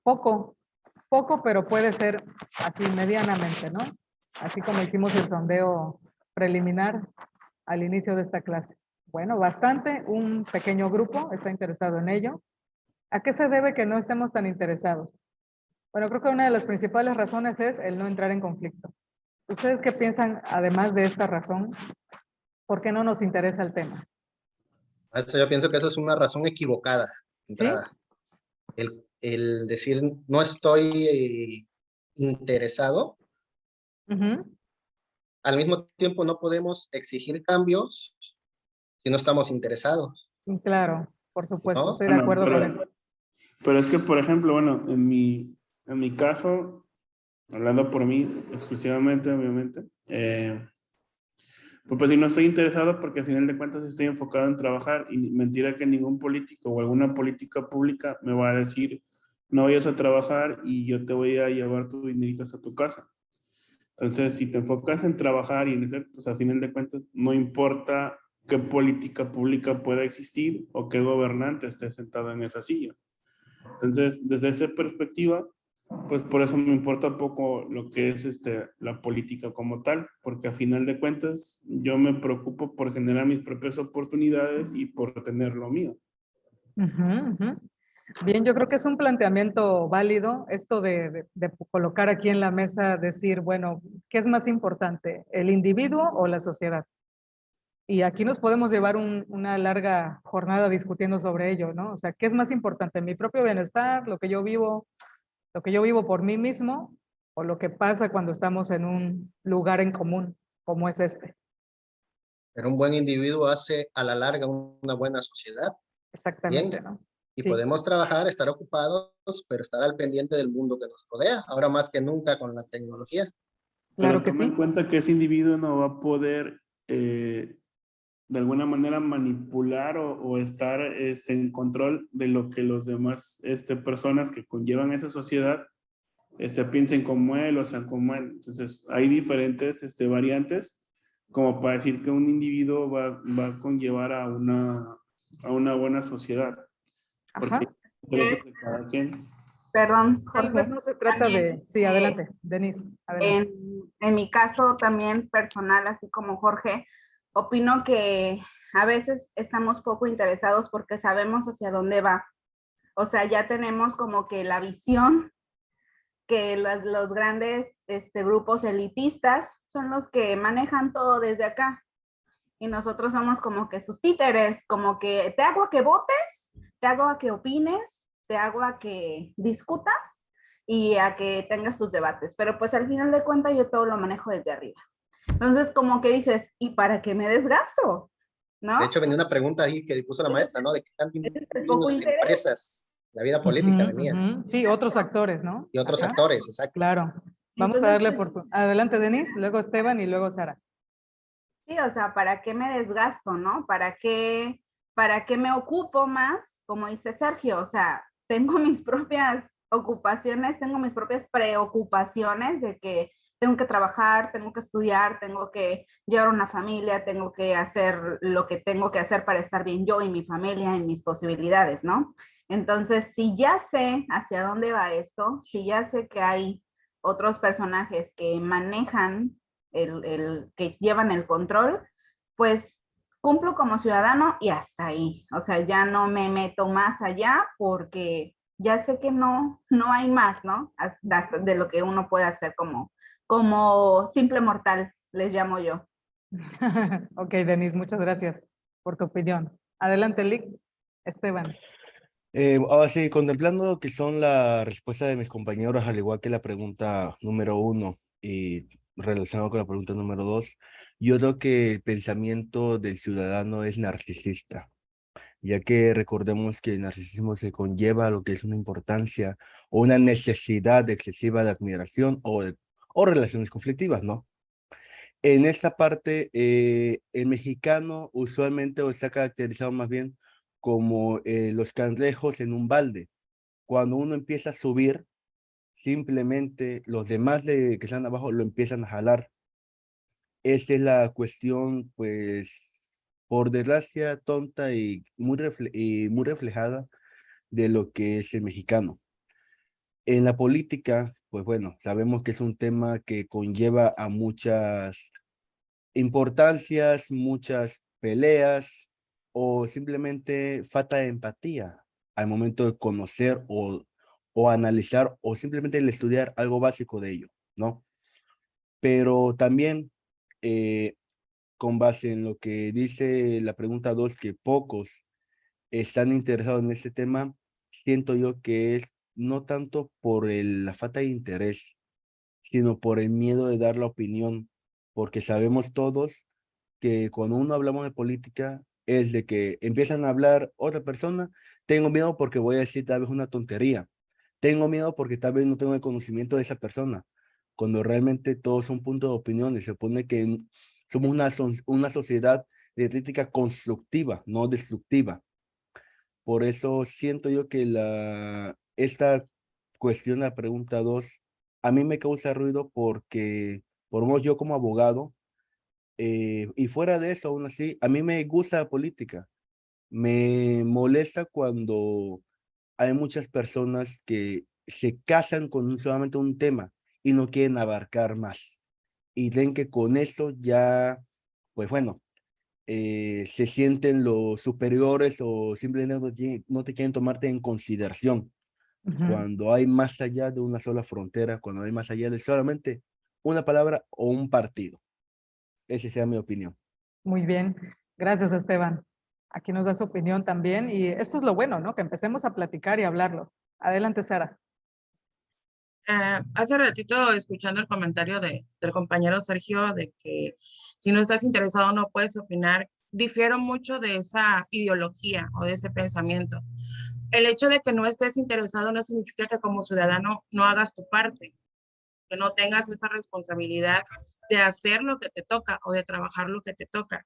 Poco, pero puede ser así medianamente, ¿no? Así como hicimos el sondeo preliminar al inicio de esta clase. Bueno, bastante, un pequeño grupo está interesado en ello. ¿A qué se debe que no estemos tan interesados? Bueno, creo que una de las principales razones es el no entrar en conflicto. ¿Ustedes qué piensan, además de esta razón, por qué no nos interesa el tema? Maestra, yo pienso que eso es una razón equivocada, de ¿Sí? entrada. El decir no estoy interesado, Ujú. al mismo tiempo no podemos exigir cambios si no estamos interesados, Claro, por supuesto, ¿no? estoy de Bueno, acuerdo con eso. pero es que, por ejemplo, bueno, en mi caso, hablando por mí exclusivamente, obviamente, pues si no estoy interesado porque al final de cuentas estoy enfocado en trabajar y mentira que ningún político o alguna política pública me va a decir no vayas a trabajar y yo te voy a llevar tus dineritos a tu casa. Entonces, si te enfocas en trabajar y en hacer, pues al final de cuentas no importa qué política pública pueda existir o qué gobernante esté sentado en esa silla. Entonces, desde esa perspectiva, pues por eso me importa poco lo que es la política como tal, porque a final de cuentas yo me preocupo por generar mis propias oportunidades y por tener lo mío. Ujú, ujú. Bien, yo creo que es un planteamiento válido esto de colocar aquí en la mesa, decir, bueno, ¿qué es más importante, el individuo o la sociedad? Y aquí nos podemos llevar una larga jornada discutiendo sobre ello, ¿no? O sea, ¿qué es más importante, mi propio bienestar, lo que yo vivo por mí mismo, o lo que pasa cuando estamos en un lugar en común, como es este? Pero un buen individuo hace a la larga una buena sociedad. Exactamente, ¿no? Y Sí. podemos trabajar, estar ocupados, pero estar al pendiente del mundo que nos rodea, ahora más que nunca con la tecnología. Claro Pero que toma en sí. cuenta que ese individuo no va a poder de alguna manera manipular o estar en control de lo que los demás personas que conllevan esa sociedad piensen como él o sean como él. Entonces hay diferentes variantes como para decir que un individuo va a conllevar a una buena sociedad. Porque Ajá. hay intereses de cada quien. Perdón, Tal vez Jorge. no se trata También, de... Sí, adelante, Denise, adelante. en mi caso también personal, así como Jorge, opino que a veces estamos poco interesados porque sabemos hacia dónde va. O sea, ya tenemos como que la visión que los grandes grupos elitistas son los que manejan todo desde acá. Y nosotros somos como que sus títeres, como que te hago a que votes, te hago a que opines, te hago a que discutas y a que tengas tus debates. Pero pues al final de cuentas yo todo lo manejo desde arriba. Entonces como que dices, ¿y para qué me desgasto? ¿No? De hecho, venía una pregunta ahí que puso la maestra, ¿no? De qué tanto influyen poco las interés. empresas, la vida política Ujú, venía, ujú. Sí, otros actores, ¿no? y otros Ajá, actores, exacto. claro. Vamos a Entonces, darle por... Adelante, Denise, luego Esteban y luego Sara. sí, o sea, ¿para qué me desgasto, no? ¿Para qué me ocupo más? Como dice Sergio, o sea, tengo mis propias ocupaciones, tengo mis propias preocupaciones de que tengo que trabajar, tengo que estudiar, tengo que llevar una familia, tengo que hacer lo que tengo que hacer para estar bien yo y mi familia y mis posibilidades, ¿no? Entonces, si ya sé hacia dónde va esto, si ya sé que hay otros personajes que manejan que llevan el control, pues cumplo como ciudadano y hasta ahí. O sea, ya no me meto más allá porque ya sé que no hay más, ¿no? Hasta de lo que uno puede hacer como simple mortal, les llamo yo. Ok, Denise, muchas gracias por tu opinión. Adelante, Lick. Esteban. Ahora sí, contemplando lo que son la respuesta de mis compañeros, al igual que la pregunta número 1 y relacionado con la pregunta número 2, yo creo que el pensamiento del ciudadano es narcisista, ya que recordemos que el narcisismo se conlleva a lo que es una importancia o una necesidad excesiva de admiración o relaciones conflictivas, ¿no? En esta parte, el mexicano usualmente o está caracterizado más bien como los cangrejos en un balde. Cuando uno empieza a subir, simplemente los demás que están abajo lo empiezan a jalar. Esa es la cuestión, pues, por desgracia, tonta y muy reflejada de lo que es el mexicano. En la política, pues bueno, sabemos que es un tema que conlleva a muchas importancias, muchas peleas o simplemente falta de empatía al momento de conocer o analizar o simplemente el estudiar algo básico de ello, ¿no? Pero también con base en lo que dice la pregunta 2, que pocos están interesados en este tema, siento yo que es no tanto por la falta de interés, sino por el miedo de dar la opinión, porque sabemos todos que cuando uno hablamos de política es de que empiezan a hablar otra persona, tengo miedo porque voy a decir tal vez una tontería, tengo miedo porque tal vez no tengo el conocimiento de esa persona, cuando realmente todos son puntos de opinión y se supone que somos una sociedad de crítica constructiva, no destructiva. Por eso siento yo que esta cuestión, la pregunta 2, a mí me causa ruido porque, por lo menos yo como abogado, y fuera de eso, aún así, a mí me gusta la política. Me molesta cuando hay muchas personas que se casan con solamente un tema y no quieren abarcar más. Y creen que con eso ya, pues bueno, se sienten los superiores o simplemente no te quieren tomarte en consideración. Ujú. Cuando hay más allá de una sola frontera, cuando hay más allá de solamente una palabra o un partido. Esa sea mi opinión. Muy bien. Gracias, Esteban. Aquí nos da su opinión también y esto es lo bueno, ¿no? Que empecemos a platicar y hablarlo. Adelante, Sara. Hace ratito, escuchando el comentario del compañero Sergio, de que si no estás interesado no puedes opinar, difiero mucho de esa ideología o de ese pensamiento. El hecho de que no estés interesado no significa que como ciudadano no hagas tu parte, que no tengas esa responsabilidad de hacer lo que te toca o de trabajar lo que te toca.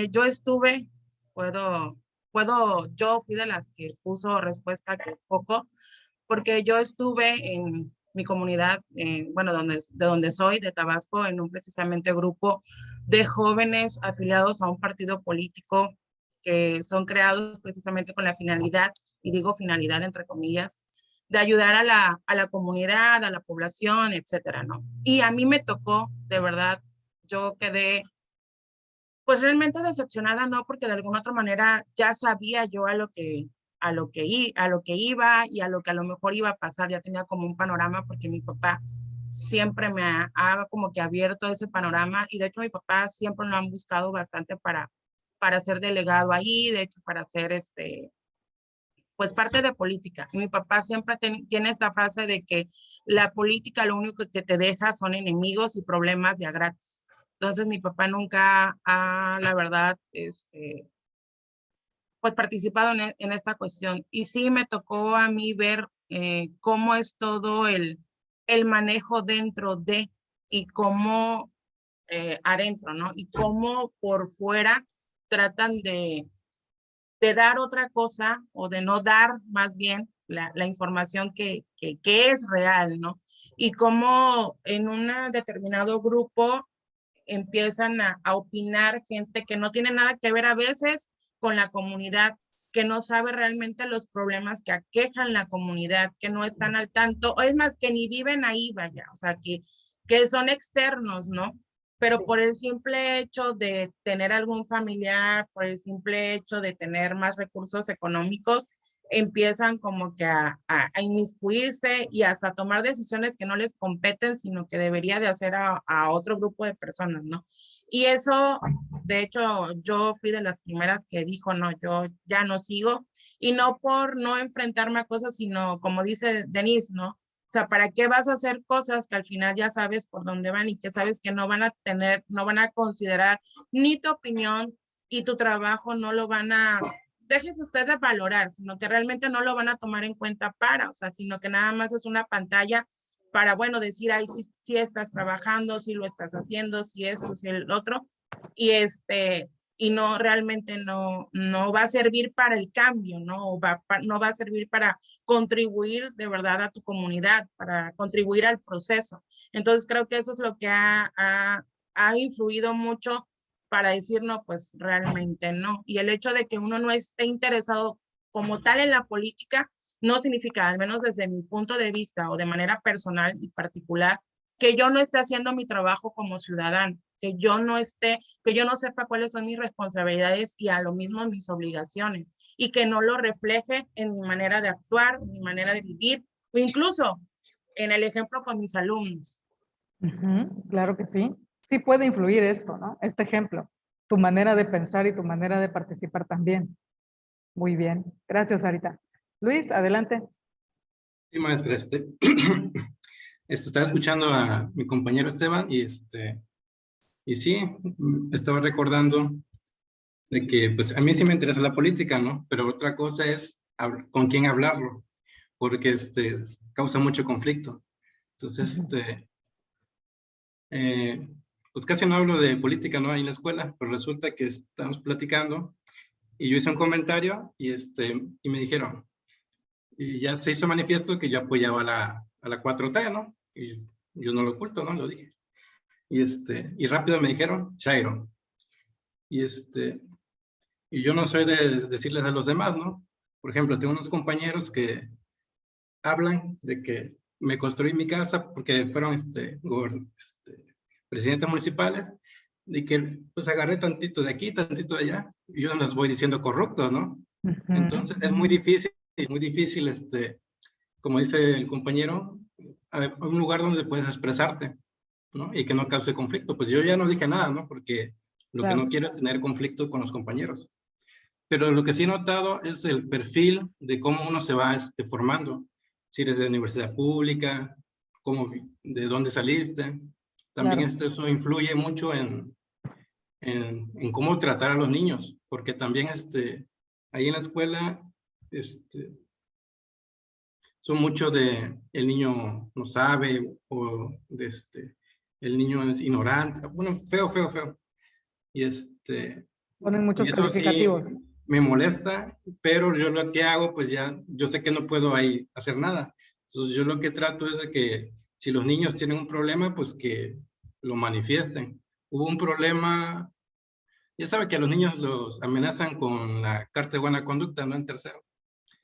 Yo estuve, yo fui de las que puso respuesta que poco, porque yo estuve en mi comunidad, bueno, de donde soy, de Tabasco, en un precisamente grupo de jóvenes afiliados a un partido político que son creados precisamente con la finalidad, y digo finalidad entre comillas, de ayudar a la comunidad, a la población, etcétera, ¿no? Y a mí me tocó, de verdad, yo quedé pues realmente decepcionada, no, porque de alguna otra manera ya sabía yo a lo que iba y a lo que a lo mejor iba a pasar, ya tenía como un panorama, porque mi papá siempre me ha como que abierto ese panorama, y de hecho mi papá siempre lo han buscado bastante para ser delegado ahí, de hecho para ser pues parte de política. Mi papá siempre tiene esta frase de que la política lo único que te deja son enemigos y problemas de a gratis. Entonces mi papá nunca ha, la verdad, pues participado en esta cuestión. Y sí me tocó a mí ver cómo es todo el manejo dentro de, y cómo adentro, ¿no? Y cómo por fuera tratan de dar otra cosa, o de no dar más bien la información que es real, ¿no? Y cómo en un determinado grupo empiezan a opinar gente que no tiene nada que ver a veces con la comunidad, que no sabe realmente los problemas que aquejan la comunidad, que no están al tanto, o es más, que ni viven ahí, vaya, o sea, que son externos, ¿no? Pero por el simple hecho de tener algún familiar, por el simple hecho de tener más recursos económicos, empiezan como que a inmiscuirse y hasta tomar decisiones que no les competen, sino que debería de hacer a otro grupo de personas, ¿no? Y eso, de hecho, yo fui de las primeras que dijo, no, yo ya no sigo, y no por no enfrentarme a cosas, sino como dice Denise, ¿no? O sea, ¿para qué vas a hacer cosas que al final ya sabes por dónde van y que sabes que no van a tener, no van a considerar ni tu opinión y tu trabajo no lo van a, déjese usted de valorar, sino que realmente no lo van a tomar en cuenta o sea, sino que nada más es una pantalla para, bueno, decir, ay, sí estás trabajando, sí lo estás haciendo, sí esto, sí el otro, y y no, realmente no va a servir para el cambio, ¿no? No va a servir para contribuir de verdad a tu comunidad, para contribuir al proceso. Entonces creo que eso es lo que ha influido mucho para decir, no, pues realmente no. Y el hecho de que uno no esté interesado como tal en la política, no significa, al menos desde mi punto de vista o de manera personal y particular, que yo no esté haciendo mi trabajo como ciudadano, que yo no sepa cuáles son mis responsabilidades y a lo mismo mis obligaciones, y que no lo refleje en mi manera de actuar, mi manera de vivir, o incluso en el ejemplo con mis alumnos. Claro que sí. Sí puede influir esto, ¿no? Este ejemplo, tu manera de pensar y tu manera de participar también. Muy bien. Gracias, Sarita. Luis, adelante. Sí, maestra, estaba escuchando a mi compañero Esteban y sí, estaba recordando de que pues a mí sí me interesa la política, ¿no? Pero otra cosa es con quién hablarlo, porque causa mucho conflicto. Entonces, pues casi no hablo de política, ¿no? Ahí en la escuela, pero resulta que estamos platicando y yo hice un comentario y me dijeron, y ya se hizo manifiesto que yo apoyaba a la 4T, ¿no? Y yo no lo oculto, ¿no? Lo dije. Y rápido me dijeron, Chairo. Y yo no soy de decirles a los demás, ¿no? Por ejemplo, tengo unos compañeros que hablan de que me construí mi casa porque fueron presidentes municipales, de que pues agarré tantito de aquí, tantito de allá, y yo no les voy diciendo corruptos, ¿no? Entonces es muy difícil, como dice el compañero, un lugar donde puedes expresarte, ¿no? Y que no cause conflicto. Pues yo ya no dije nada, ¿no? Porque lo que no quiero es tener conflicto con los compañeros. Pero lo que sí he notado es el perfil de cómo uno se va formando. Si eres de universidad pública, de dónde saliste. También Claro. eso influye mucho en cómo tratar a los niños, porque también ahí en la escuela son mucho de el niño no sabe o el niño es ignorante, bueno, feo, feo, feo. Y Ponen muchos y eso sí calificativos. me molesta, pero yo lo que hago, pues ya, yo sé que no puedo ahí hacer nada. Entonces yo lo que trato es de que si los niños tienen un problema, pues que lo manifiesten. Hubo un problema, ya sabe que a los niños los amenazan con la carta de buena conducta, ¿no? En tercero.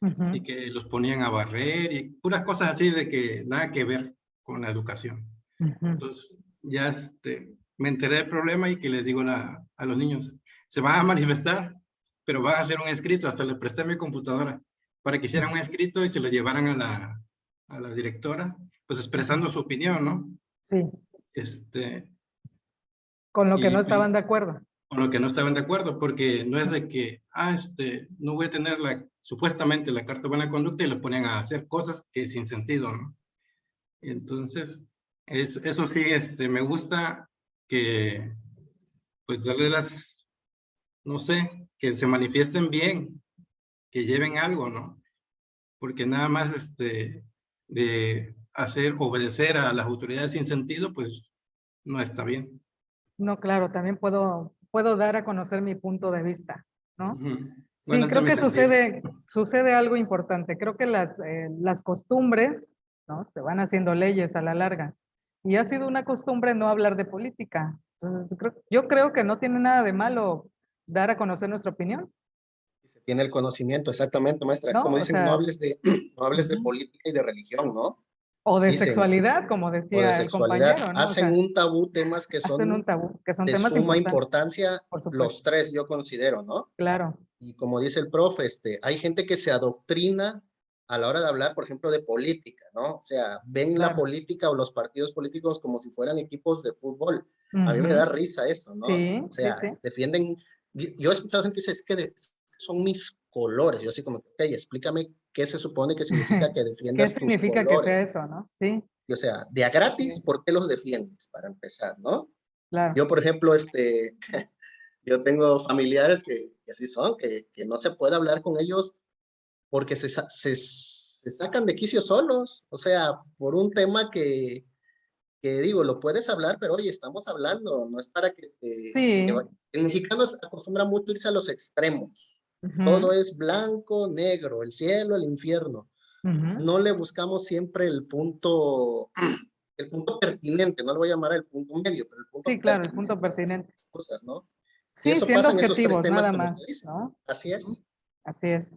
Ujú. Y que los ponían a barrer y puras cosas así de que nada que ver con la educación. Ujú. Entonces ya me enteré del problema y que les digo a los niños, se van a manifestar, pero van a hacer un escrito, hasta les presté mi computadora para que hicieran un escrito y se lo llevaran a la directora, pues expresando su opinión, ¿no? Sí, con lo que Y no pues, estaban de acuerdo. con lo que no estaban de acuerdo, porque no es de que, no voy a tener supuestamente la carta de buena conducta y lo ponen a hacer cosas que sin sentido, ¿no? Entonces, eso sí, me gusta que, pues, darle no sé, que se manifiesten bien, que lleven algo, ¿no? Porque nada más, de obedecer a las autoridades sin sentido, pues, no está bien. No, claro, también puedo dar a conocer mi punto de vista, ¿no? Ujú. Sí, Bueno, ese es creo mi que sentir. sucede algo importante. Creo que las costumbres, ¿no? Se van haciendo leyes a la larga. Y ha sido una costumbre no hablar de política. Entonces, yo creo que no tiene nada de malo dar a conocer nuestra opinión, Tiene el conocimiento, exactamente, maestra. ¿no? Como O dicen, no sea, hables de, no hables de ujú. política y de religión, ¿no? O de Dicen, sexualidad, como o de decía el sexualidad. compañero, ¿no? O Hacen sea, un tabú temas que hacen un son tabú, que son de temas suma importantes, importancia, por supuesto. los tres yo considero, ¿no? Claro, Y como dice el profe, hay gente que se adoctrina a la hora de hablar, por ejemplo, de política, ¿no? O sea, ven la claro. política o los partidos políticos como si fueran equipos de fútbol. A mí me da Ujú. risa eso, ¿no? Sí, O sí, sea, sí. defienden, yo he escuchado gente que dice, es que son mis colores. Yo así como, ok, explícame qué se supone que significa que ¿Qué defiendas tus significa que sea colores. eso, no? Sí, Y, o sea, de a gratis, sí, ¿por qué los defiendes? Para empezar, ¿no? claro. Yo, por ejemplo, yo tengo familiares que así son, que no se puede hablar con ellos porque se sacan de quicio solos. O sea, por un tema que digo, lo puedes hablar, pero oye, estamos hablando, no es para que Sí. el mexicano acostumbra mucho irse a los extremos. Ujú, Todo es blanco, negro, el cielo, el infierno. ujú. No le buscamos siempre el punto pertinente, no lo voy a llamar el punto medio, pero el punto Sí, claro, el pertinente punto de las pertinente. cosas, ¿no? Y Sí, eso siendo pasa en esos tres objetivos, temas nada como usted más, dice. ¿no? Así Ujú. es. Así es.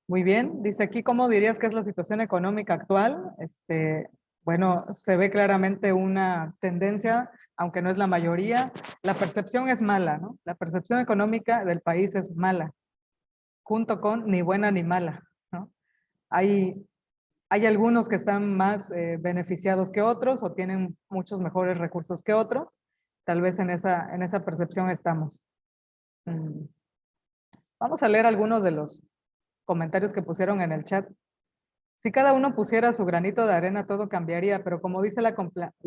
Muy bien. Dice aquí, ¿cómo dirías que es la situación económica actual? Bueno, se ve claramente una tendencia, aunque no es la mayoría. La percepción es mala, ¿no? La percepción económica del país es mala, junto con ni buena ni mala, ¿no? Hay algunos que están más beneficiados que otros o tienen muchos mejores recursos que otros. Tal vez en esa percepción estamos. Mm. Vamos a leer algunos de los comentarios que pusieron en el chat. Si cada uno pusiera su granito de arena, todo cambiaría, pero como dice la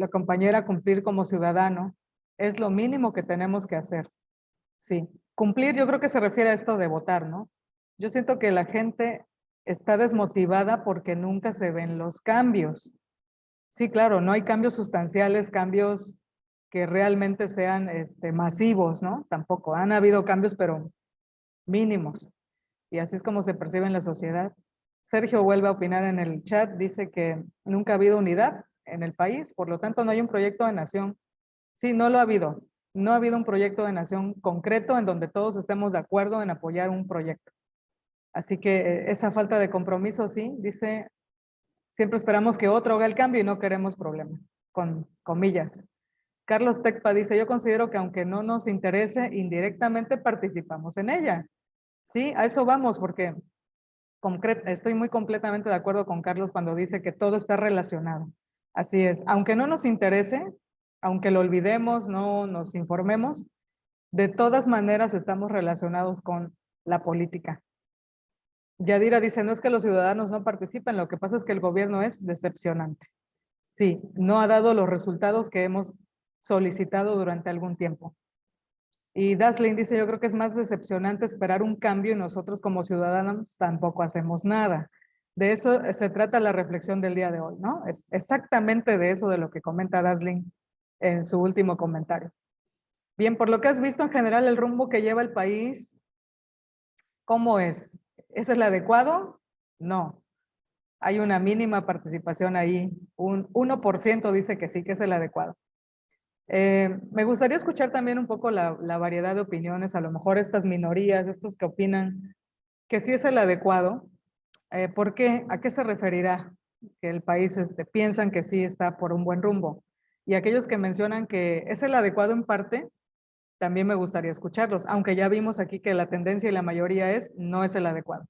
compañera, cumplir como ciudadano es lo mínimo que tenemos que hacer. Sí, cumplir yo creo que se refiere a esto de votar, ¿no? Yo siento que la gente está desmotivada porque nunca se ven los cambios. Sí, claro, no hay cambios sustanciales, cambios que realmente sean masivos, ¿no? Tampoco. Han habido cambios, pero mínimos. Y así es como se percibe en la sociedad. Sergio vuelve a opinar en el chat, dice que nunca ha habido unidad en el país, por lo tanto no hay un proyecto de nación. Sí, no lo ha habido. No ha habido un proyecto de nación concreto en donde todos estemos de acuerdo en apoyar un proyecto. Así que esa falta de compromiso, sí, dice, siempre esperamos que otro haga el cambio y no queremos problemas, con comillas. Carlos Tecpa dice, yo considero que aunque no nos interese, indirectamente participamos en ella. Sí, a eso vamos, porque estoy muy completamente de acuerdo con Carlos cuando dice que todo está relacionado. Así es, aunque no nos interese, aunque lo olvidemos, no nos informemos, de todas maneras estamos relacionados con la política. Yadira dice, no es que los ciudadanos no participen, lo que pasa es que el gobierno es decepcionante. sí, no ha dado los resultados que hemos solicitado durante algún tiempo. Y Daslin dice, yo creo que es más decepcionante esperar un cambio y nosotros como ciudadanos tampoco hacemos nada. De eso se trata la reflexión del día de hoy, ¿no? Es exactamente de eso de lo que comenta Daslin en su último comentario. Bien, por lo que has visto en general el rumbo que lleva el país, ¿cómo es? ¿Es el adecuado? No. Hay una mínima participación ahí. Un 1% dice que sí, que es el adecuado. Me gustaría escuchar también un poco la variedad de opiniones, a lo mejor estas minorías, estos que opinan que sí es el adecuado. ¿Por qué? ¿A qué se referirá? Que el país piensan que sí está por un buen rumbo. Y aquellos que mencionan que es el adecuado en parte, también me gustaría escucharlos, aunque ya vimos aquí que la tendencia y la mayoría no es el adecuado.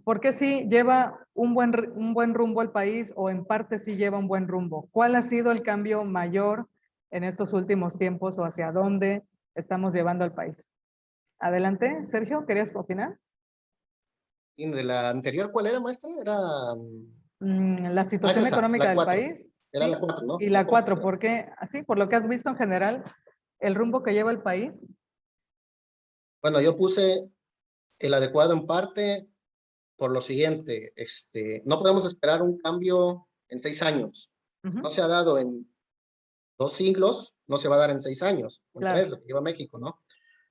¿Por qué sí lleva un buen rumbo al país o en parte sí lleva un buen rumbo? ¿Cuál ha sido el cambio mayor en estos últimos tiempos o hacia dónde estamos llevando al país? Adelante, Sergio, ¿querías opinar? ¿Y de la anterior cuál era, maestra? Era... La situación es esa, económica la del 4. país. Era Sí, la 4, ¿no? y la 4, ¿por qué? Así, por lo que has visto en general, el rumbo que lleva el país. Bueno, yo puse el adecuado en parte por lo siguiente, no podemos esperar un cambio en 6 años. No se ha dado en 2 siglos, no se va a dar en 6 años, o en 3, lo que lleva México, ¿no?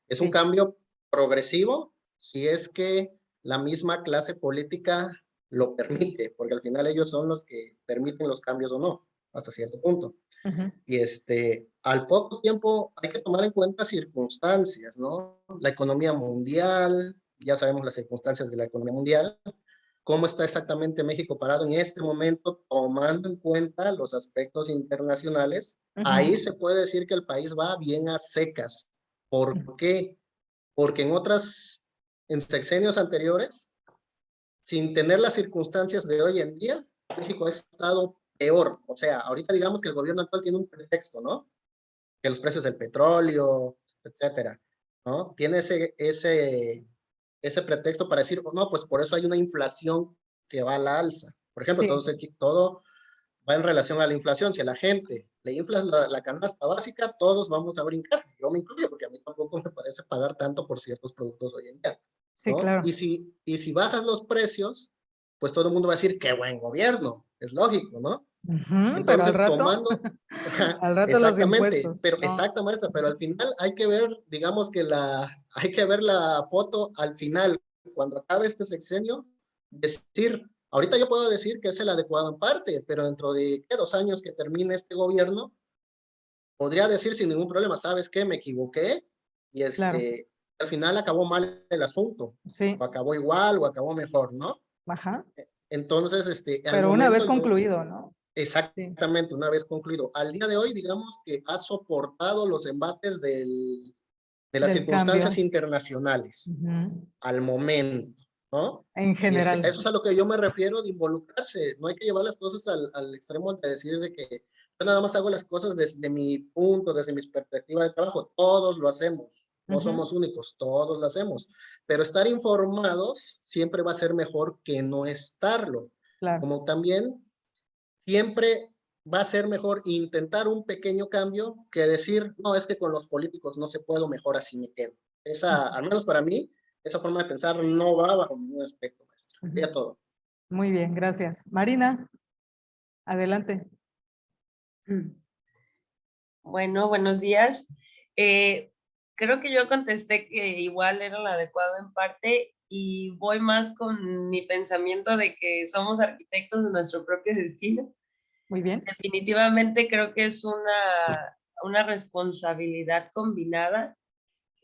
Es un cambio progresivo si es que la misma clase política lo permite, porque al final ellos son los que permiten los cambios o no, hasta cierto punto. Y al poco tiempo hay que tomar en cuenta circunstancias, ¿no? La economía mundial, ya sabemos las circunstancias de la economía mundial, cómo está exactamente México parado en este momento, tomando en cuenta los aspectos internacionales. Ahí se puede decir que el país va bien a secas. ¿Por qué? Porque en sexenios anteriores, sin tener las circunstancias de hoy en día, México ha estado peor. O sea, ahorita digamos que el gobierno actual tiene un pretexto, ¿no? Que los precios del petróleo, etcétera, ¿no? Tiene ese pretexto para decir, oh, no, pues por eso hay una inflación que va a la alza. Por ejemplo, todo va en relación a la inflación. Si a la gente le inflas la canasta básica, todos vamos a brincar. Yo me incluyo, porque a mí tampoco me parece pagar tanto por ciertos productos hoy en día, ¿no? Sí, claro. Y si bajas los precios, pues todo el mundo va a decir, qué buen gobierno, es lógico, ¿no? Entonces, pero al rato, tomando... al rato exactamente, los impuestos. pero No. exacto, maestra, pero al final hay que ver, digamos que hay que ver la foto al final, cuando acabe este sexenio, decir, ahorita yo puedo decir que es el adecuado en parte, pero dentro de 2 años que termine este gobierno, podría decir sin ningún problema, ¿sabes qué? Me equivoqué y Claro. al final acabó mal el asunto, Sí. o acabó igual o acabó mejor, ¿no? Ajá. Entonces, al Pero una vez momento concluido, ¿no? Exactamente, una vez concluido. Al día de hoy, digamos que ha soportado los embates de las Del circunstancias cambio. internacionales al momento, ¿no? En general. Eso es a lo que yo me refiero de involucrarse. No hay que llevar las cosas al extremo de decir de que yo nada más hago las cosas desde mi punto, desde mi perspectiva de trabajo. Todos lo hacemos. No somos únicos, todos lo hacemos. Pero estar informados siempre va a ser mejor que no estarlo. Claro. Como también siempre va a ser mejor intentar un pequeño cambio que decir, no, es que con los políticos no se puedo, mejor así me quedo. Al menos para mí, esa forma de pensar no va bajo ningún aspecto, maestra. Sería todo. Muy bien, gracias. Marina, adelante. Bueno, buenos días. Creo que yo contesté que igual era lo adecuado en parte y voy más con mi pensamiento de que somos arquitectos de nuestro propio destino. Muy bien. Definitivamente creo que es una responsabilidad combinada.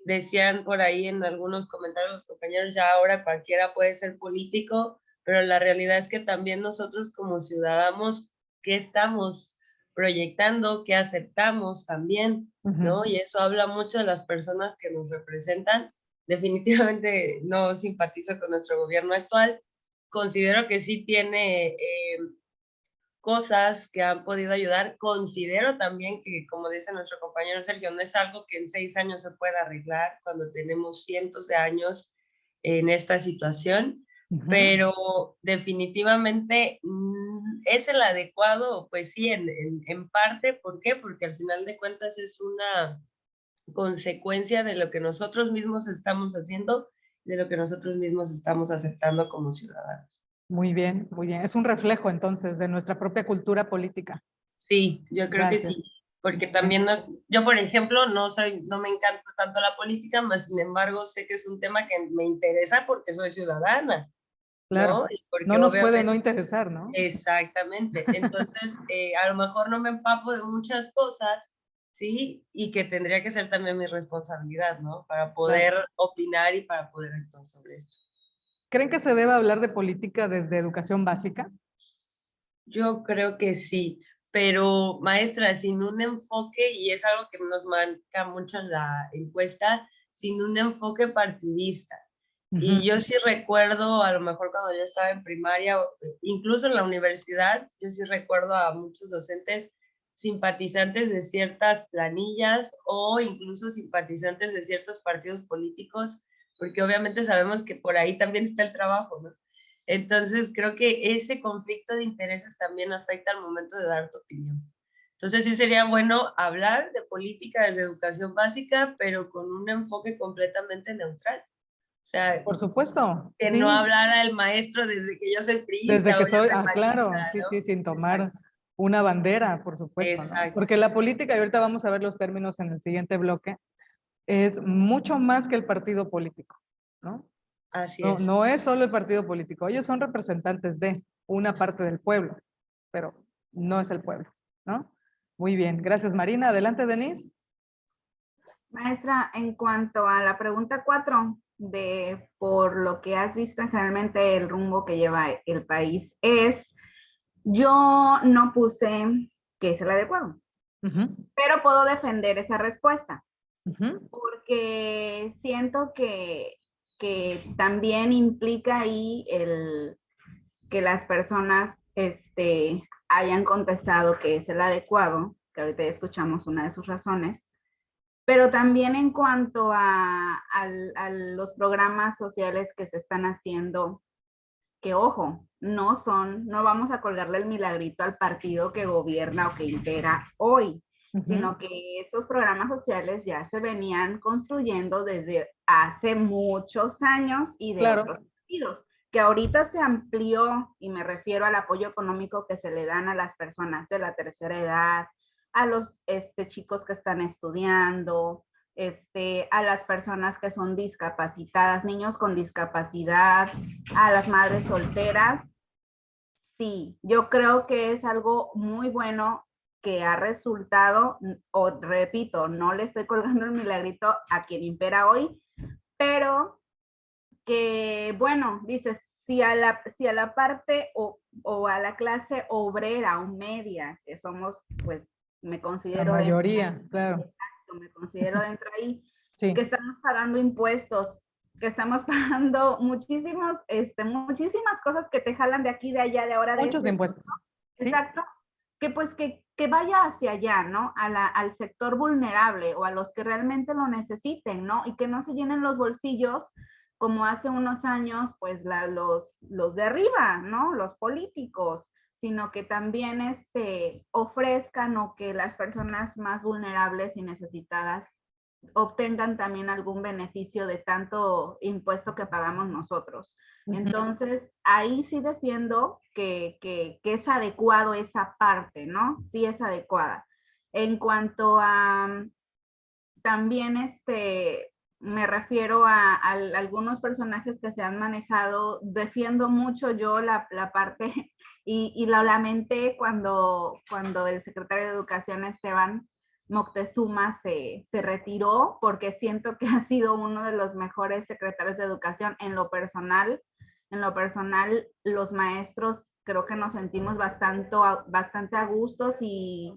Decían por ahí en algunos comentarios los compañeros, ya ahora cualquiera puede ser político, pero la realidad es que también nosotros como ciudadanos, ¿qué estamos proyectando? ¿Qué aceptamos también? ¿No? Y eso habla mucho de las personas que nos representan. Definitivamente no simpatizo con nuestro gobierno actual. Considero que sí tiene cosas que han podido ayudar. Considero también que, como dice nuestro compañero Sergio, no es algo que en 6 años se pueda arreglar cuando tenemos cientos de años en esta situación, pero definitivamente ¿es el adecuado? Pues sí, en parte. ¿Por qué? Porque al final de cuentas es una consecuencia de lo que nosotros mismos estamos haciendo, de lo que nosotros mismos estamos aceptando como ciudadanos. Muy bien, muy bien. Es un reflejo entonces de nuestra propia cultura política. Sí, yo creo que Gracias. sí, porque también yo, por ejemplo, no me encanta tanto la política, mas sin embargo sé que es un tema que me interesa porque soy ciudadana, Claro. ¿no? Y porque No nos puede obviamente, no interesar, ¿no? exactamente. Entonces, a lo mejor no me empapo de muchas cosas, ¿sí? Y que tendría que ser también mi responsabilidad, ¿no? Para poder opinar y para poder actuar sobre esto. ¿Creen que se debe hablar de política desde educación básica? Yo creo que sí, pero maestra, sin un enfoque, y es algo que nos marca mucho en la encuesta, sin un enfoque partidista. Y yo sí recuerdo, a lo mejor cuando yo estaba en primaria, incluso en la universidad, yo sí recuerdo a muchos docentes simpatizantes de ciertas planillas o incluso simpatizantes de ciertos partidos políticos, porque obviamente sabemos que por ahí también está el trabajo, ¿no? Entonces, creo que ese conflicto de intereses también afecta al momento de dar tu opinión. Entonces, sí sería bueno hablar de política desde educación básica, pero con un enfoque completamente neutral. O sea, Por supuesto. que Sí, no hablara el maestro desde que yo soy desde priista que o yo soy, soy claro, panista, sí, ¿no? sí, sin tomar Exacto. una bandera, por supuesto, ¿no? Exacto. Porque la política, y ahorita vamos a ver los términos en el siguiente bloque, es mucho más que el partido político, ¿no? Así No, es. no es solo el partido político, ellos son representantes de una parte del pueblo, pero no es el pueblo, ¿no? Muy bien, gracias Marina. Adelante, Denise. Maestra, en cuanto a la pregunta 4, de por lo que has visto generalmente el rumbo que lleva el país yo no puse que es el adecuado, pero puedo defender esa respuesta, porque siento que también implica ahí que las personas hayan contestado que es el adecuado, que ahorita ya escuchamos una de sus razones, pero también en cuanto a los programas sociales que se están haciendo, que ojo, no vamos a colgarle el milagrito al partido que gobierna o que impera hoy, sino que esos programas sociales ya se venían construyendo desde hace muchos años y de otros partidos, que ahorita se amplió, y me refiero al apoyo económico que se le dan a las personas de la tercera edad, a los chicos que están estudiando, a las personas que son discapacitadas, niños con discapacidad, a las madres solteras. Sí, yo creo que es algo muy bueno que ha resultado, o repito, no le estoy colgando el milagrito a quien impera hoy, pero que, bueno, dices, si a la parte o a la clase obrera o media, que somos, pues, me considero... La mayoría, claro. Exacto, me considero dentro ahí, sí. Que estamos pagando impuestos, que estamos pagando muchísimas cosas que te jalan de aquí, de allá, de ahora. Muchos impuestos. ¿Sí? Exacto. Que pues que vaya hacia allá, ¿no? Al sector vulnerable o a los que realmente lo necesiten, ¿no? Y que no se llenen los bolsillos como hace unos años, pues los de arriba, ¿no? Los políticos, sino que también ofrezcan, o que las personas más vulnerables y necesitadas obtengan también algún beneficio de tanto impuesto que pagamos nosotros. Entonces, ahí sí defiendo que es adecuado esa parte, ¿no? Sí es adecuada. En cuanto a también me refiero a algunos personajes que se han manejado, defiendo mucho yo la parte, y lo lamenté cuando el secretario de Educación, Esteban Moctezuma, se retiró, porque siento que ha sido uno de los mejores secretarios de Educación. En lo personal, los maestros creo que nos sentimos bastante a gustos, y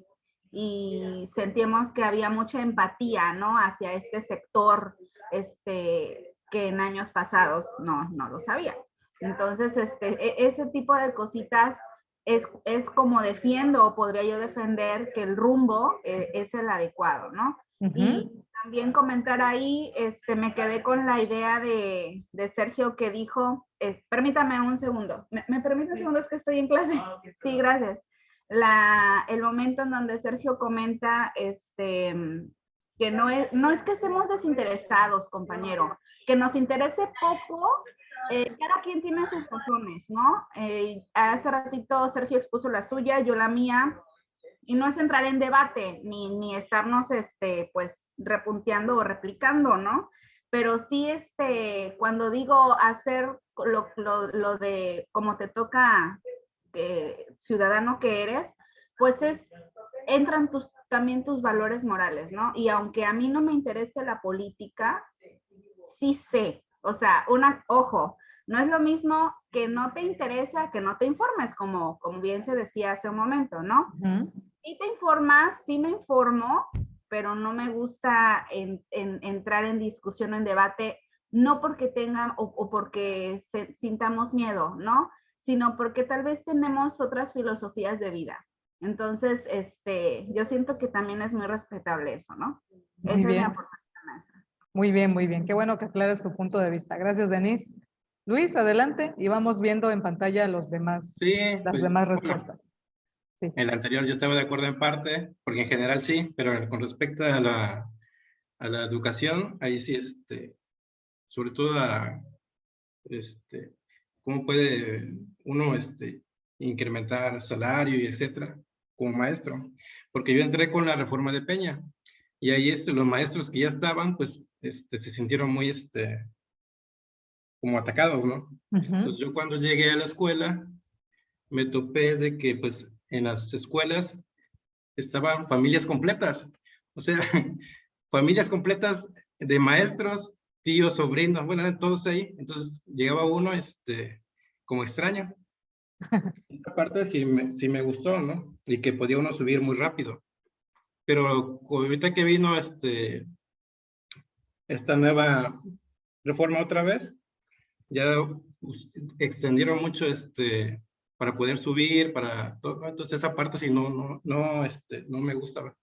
sentimos que había mucha empatía, ¿no? Hacia este sector, que en años pasados no lo sabía. Entonces, ese tipo de cositas es como defiendo, o podría yo defender, que el rumbo es el adecuado, ¿no? Y también comentar ahí, me quedé con la idea de Sergio, que dijo permítame un segundo. ¿Me permite un segundo? Es que estoy en clase. Sí, gracias. El momento en donde Sergio comenta que no es que estemos desinteresados, compañero, que nos interese poco, cada quien tiene sus razones, ¿no? Hace ratito Sergio expuso la suya, yo la mía, y no es entrar en debate, ni estarnos, pues, repunteando o replicando, ¿no? Pero sí, cuando digo hacer lo de como te toca ciudadano que eres, pues entran también tus valores morales, ¿no? Y aunque a mí no me interese la política, sí sé, o sea, ojo, no es lo mismo que no te interesa que no te informes, como bien se decía hace un momento, ¿no? Sí te informas, sí me informo, pero no me gusta entrar en discusión o en debate, no porque tengan o porque sintamos miedo, ¿no? Sino porque tal vez tenemos otras filosofías de vida. Entonces, yo siento que también es muy respetable eso, ¿no? Muy Esa es mi bien. aportación, maestra. Muy bien, muy bien. Qué bueno que aclares tu punto de vista. Gracias, Denise. Luis, adelante y vamos viendo en pantalla las demás Bueno, respuestas. Sí. el anterior yo estaba de acuerdo en parte, porque en general sí, pero con respecto a la educación, ahí sí, sobre todo cómo puede uno, incrementar salario y etcétera, como maestro. Porque yo entré con la reforma de Peña, y ahí, los maestros que ya estaban, pues, se sintieron muy, como atacados, ¿no? Entonces yo cuando llegué a la escuela, me topé de que, pues, en las escuelas estaban familias completas, o sea, familias completas de maestros, tíos, sobrinos, bueno, eran todos ahí. Entonces llegaba uno, como extraño. Esa parte sí me gustó, ¿no? Y que podía uno subir muy rápido. Pero ahorita que vino esta nueva reforma otra vez, ya extendieron mucho para poder subir, para todo, ¿no? Entonces esa parte sí no me gustaba.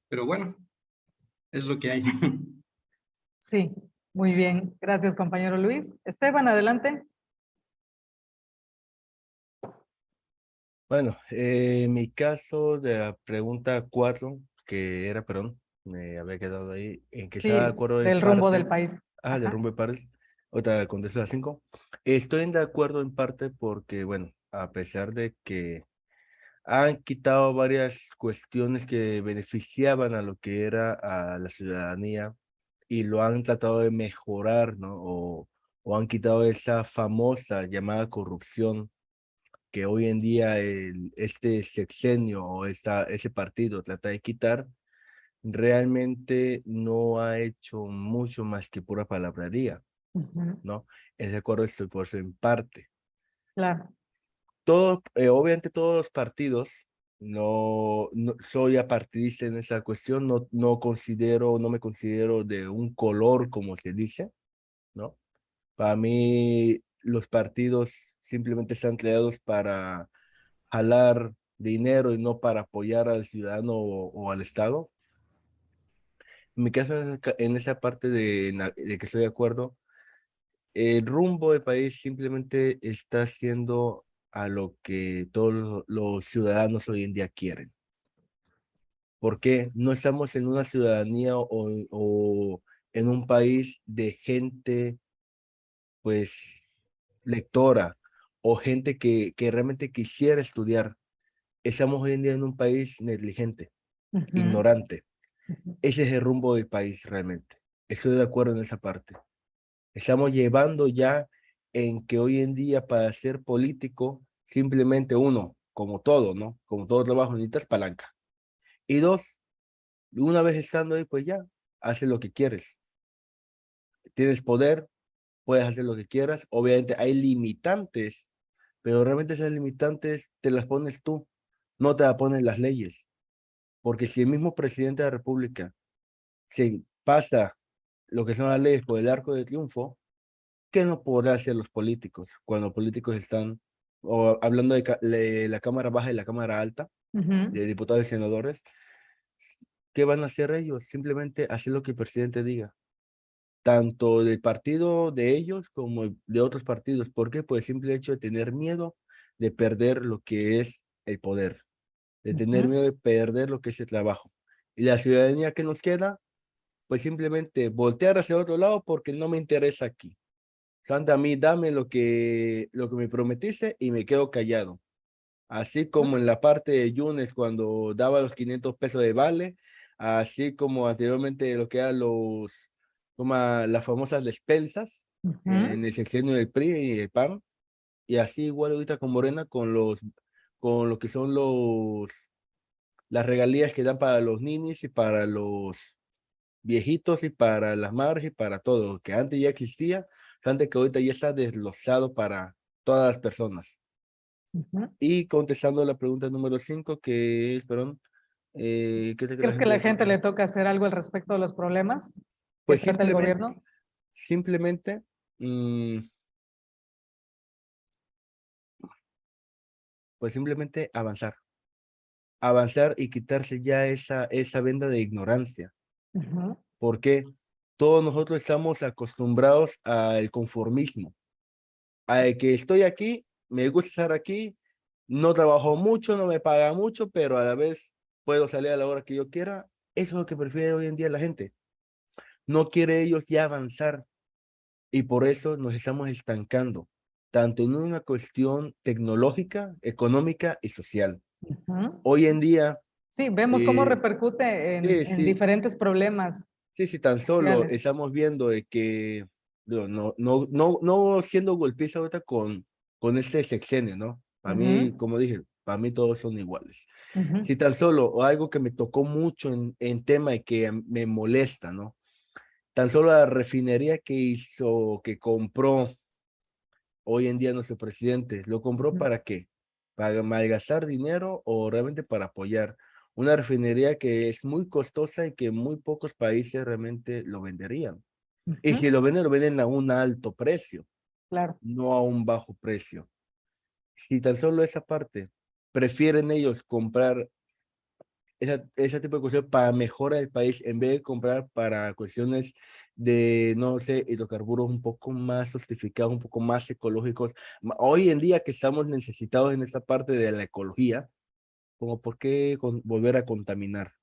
Pero bueno, es lo que hay. Sí, muy bien. Gracias, compañero Luis. Esteban, adelante. Bueno, en mi caso de la pregunta 4, que era, perdón, me había quedado ahí, en que Sí, estaba de acuerdo en del rumbo del parte, país. de Ajá. rumbo de país, otra contesto la 5. Estoy de acuerdo en parte porque, bueno, a pesar de que han quitado varias cuestiones que beneficiaban a lo que era a la ciudadanía y lo han tratado de mejorar, ¿no? O han quitado esa famosa llamada corrupción que hoy en día este sexenio o ese partido trata de quitar, realmente no ha hecho mucho más que pura palabrería, ¿no? En ese acuerdo estoy por eso en parte. Claro. Obviamente todos los partidos, no soy apartidista en esa cuestión, no me considero de un color, como se dice, ¿no? Para mí, los partidos simplemente están creados para jalar dinero y no para apoyar al ciudadano o al Estado. En mi caso, en esa parte de que estoy de acuerdo, el rumbo del país simplemente está haciendo a lo que todos los ciudadanos hoy en día quieren. Porque no estamos en una ciudadanía o en un país de gente, pues, lectora o gente que realmente quisiera estudiar. Estamos hoy en día en un país negligente, ignorante. Ese es el rumbo del país realmente. Estoy de acuerdo en esa parte. Estamos llevando ya en que hoy en día para ser político, simplemente uno, como todo, ¿no? Como todo trabajo, necesitas palanca. Y dos, una vez estando ahí, pues ya, haces lo que quieres. Tienes poder, puedes hacer lo que quieras. Obviamente hay limitantes, pero realmente esas limitantes te las pones tú, no te las ponen las leyes. Porque si el mismo presidente de la República se pasa lo que son las leyes por el arco de triunfo, ¿qué no podrán hacer los políticos cuando los políticos están hablando de la Cámara Baja y la Cámara Alta, de diputados y senadores? ¿Qué van a hacer ellos? Simplemente hacer lo que el presidente diga. tanto del partido de ellos como de otros partidos. ¿Por qué? Por el simple hecho de tener miedo de perder lo que es el poder, de tener Ujú. miedo de perder lo que es el trabajo. Y la ciudadanía que nos queda, pues simplemente voltear hacia otro lado porque no me interesa aquí. Tanto a mí, dame lo que me prometiste y me quedo callado. Así como en la parte de Yunes cuando daba los 500 pesos de vale, así como anteriormente lo que eran como las famosas despensas Ujú. en el sexenio del PRI y el PAN, y así igual ahorita con Morena con lo que son las regalías que dan para los ninis y para los viejitos y para las madres y para todo, que antes ya existía, antes que ahorita ya está desglosado para todas las personas. Ujú. Y contestando la pregunta número 5, que es, perdón, ¿qué es que la ¿Crees que gente la le gente toca? le toca hacer algo al respecto de los problemas que Pues trata el gobierno? simplemente, mm, pues simplemente avanzar. Avanzar y quitarse ya esa venda de ignorancia. Ujú. Porque todos nosotros estamos acostumbrados al conformismo. A que estoy aquí, me gusta estar aquí, no trabajo mucho, no me paga mucho, pero a la vez puedo salir a la hora que yo quiera. Eso es lo que prefiere hoy en día la gente. No quiere ellos ya avanzar y por eso nos estamos estancando, tanto en una cuestión tecnológica, económica y social. Ujú. Hoy en día, Sí, vemos cómo eh, repercute sí, en sí, diferentes problemas sí, sí, tan solo sociales. estamos viendo de que, digo, no siendo golpiza ahorita con este sexenio, ¿no? Para mí, Ujú. como dije, para mí todos son iguales. Ujú. Si tan solo, o algo que me tocó mucho en tema y que me molesta, ¿no? Tan solo la refinería que compró hoy en día nuestro presidente, ¿lo compró Ujú. para qué? ¿Para malgastar dinero o realmente para apoyar una refinería que es muy costosa y que muy pocos países realmente lo venderían? Y Ujú. si lo venden a un alto precio, Claro. no a un bajo precio. Si tan solo esa parte, prefieren ellos comprar ese tipo de cuestiones para mejorar el país en vez de comprar para cuestiones de, no sé, hidrocarburos un poco más justificados, un poco más ecológicos. Hoy en día que estamos necesitados en esta parte de la ecología, como por qué volver a contaminar.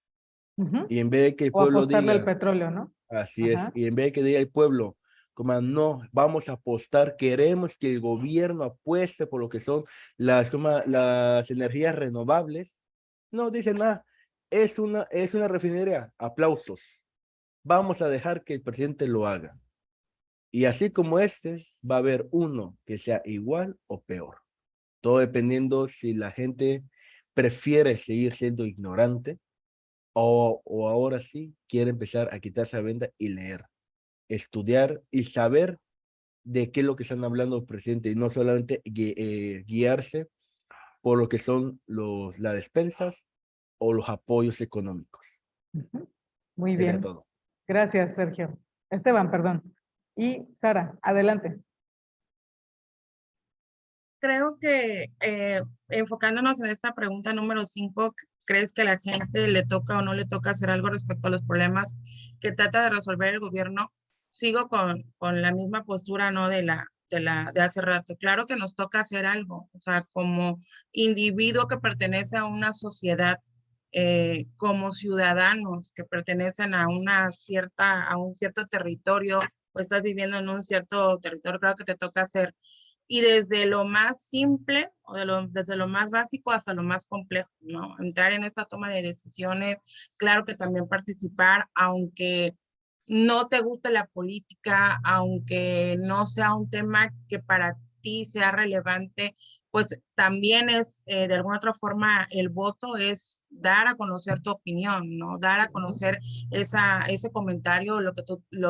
Ujú. Y en vez de que el O pueblo apostarle al diga, petróleo, ¿no? así es, Ajá. y en vez de que diga el pueblo, como no, vamos a apostar, queremos que el gobierno apueste por lo que son las energías renovables, no, dicen nada, es una refinería, aplausos, vamos a dejar que el presidente lo haga. Y así como va a haber uno que sea igual o peor. Todo dependiendo si la gente prefiere seguir siendo ignorante o ahora sí quiere empezar a quitarse la venda y leer, estudiar y saber de qué es lo que están hablando el presidente y no solamente guiarse por lo que son las despensas o los apoyos económicos. Ujú. Muy Sería bien. todo. Gracias, Sergio. Esteban, perdón. Y Sara, adelante. Creo que enfocándonos en esta pregunta número 5, ¿crees que a la gente le toca o no le toca hacer algo respecto a los problemas que trata de resolver el gobierno? Sigo con la misma postura, ¿no? De hace rato. Claro que nos toca hacer algo, o sea, como individuo que pertenece a una sociedad, como ciudadanos que pertenecen a a un cierto territorio, o estás viviendo en un cierto territorio, creo que te toca hacer y desde lo más simple o desde lo más básico hasta lo más complejo, ¿no? Entrar en esta toma de decisiones, claro que también participar, aunque no te guste la política, aunque no sea un tema que para ti sea relevante, pues también es, de alguna otra forma, el voto es dar a conocer tu opinión, ¿no? Dar a conocer ese comentario, lo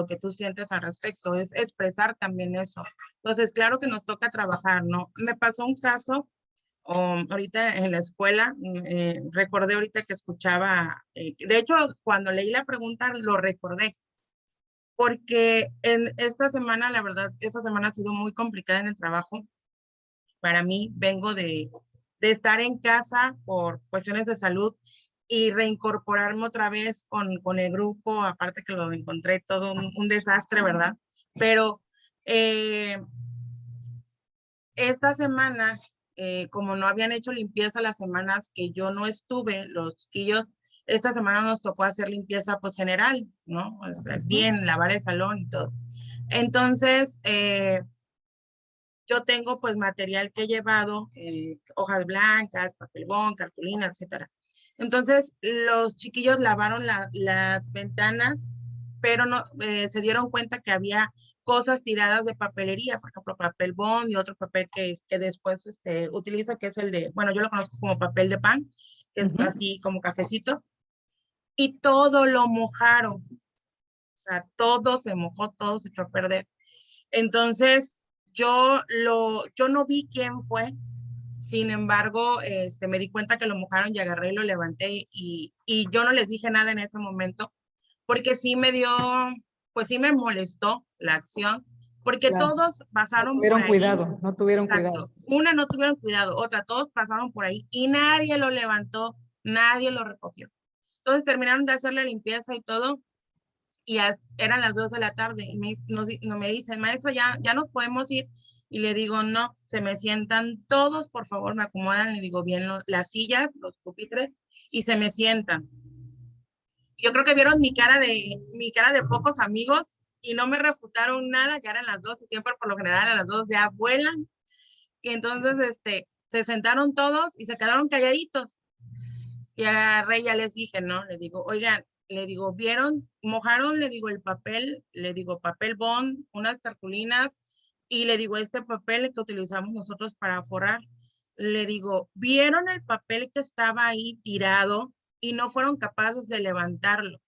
que tú sientes al respecto, es expresar también eso. Entonces, claro que nos toca trabajar, ¿no? Me pasó un caso ahorita en la escuela, recordé ahorita que escuchaba, de hecho, cuando leí la pregunta lo recordé, porque en esta semana, la verdad, esta semana ha sido muy complicada en el trabajo. Para mí, vengo de estar en casa por cuestiones de salud y reincorporarme otra vez con el grupo, aparte que lo encontré todo un desastre, ¿verdad? Pero esta semana, como no habían hecho limpieza las semanas que yo no estuve, los chiquillos, esta semana nos tocó hacer limpieza pues general, ¿no? O sea, bien, lavar el salón y todo. Entonces, yo tengo pues material que he llevado, hojas blancas, papel bond, cartulina, etcétera. Entonces, los chiquillos lavaron las ventanas, pero no se dieron cuenta que había cosas tiradas de papelería, por ejemplo, papel bond y otro papel que después utilizo, que es el de, bueno, yo lo conozco como papel de pan, que es así como cafecito, y todo lo mojaron. O sea, todo se mojó, todo se echó a perder. Entonces, yo no vi quién fue, sin embargo, me di cuenta que lo mojaron y agarré y lo levanté y yo no les dije nada en ese momento, porque sí me dio, pues sí me molestó la acción, porque Claro. todos No pasaron por tuvieron ahí. cuidado, no tuvieron Exacto. cuidado. Una, no tuvieron cuidado, otra, todos pasaron por ahí y nadie lo levantó, nadie lo recogió. Entonces terminaron de hacer la limpieza y todo, y eran las 2 de la tarde y me dicen, maestra, ya nos podemos ir. Y le digo, no, se me sientan todos, por favor, me acomodan, le digo bien las sillas, los pupitres, y se me sientan. Yo creo que vieron mi cara de pocos amigos y no me refutaron nada, ya eran las 2 y siempre por lo general a las 2 ya vuelan. Y entonces se sentaron todos y se quedaron calladitos. Y agarré, ya les dije, ¿no? Le digo, oigan, le digo, ¿vieron? Mojaron, le digo, el papel, le digo, papel bond, unas cartulinas, y le digo, este papel que utilizamos nosotros para forrar. Le digo, ¿vieron el papel que estaba ahí tirado y no fueron capaces de levantarlo?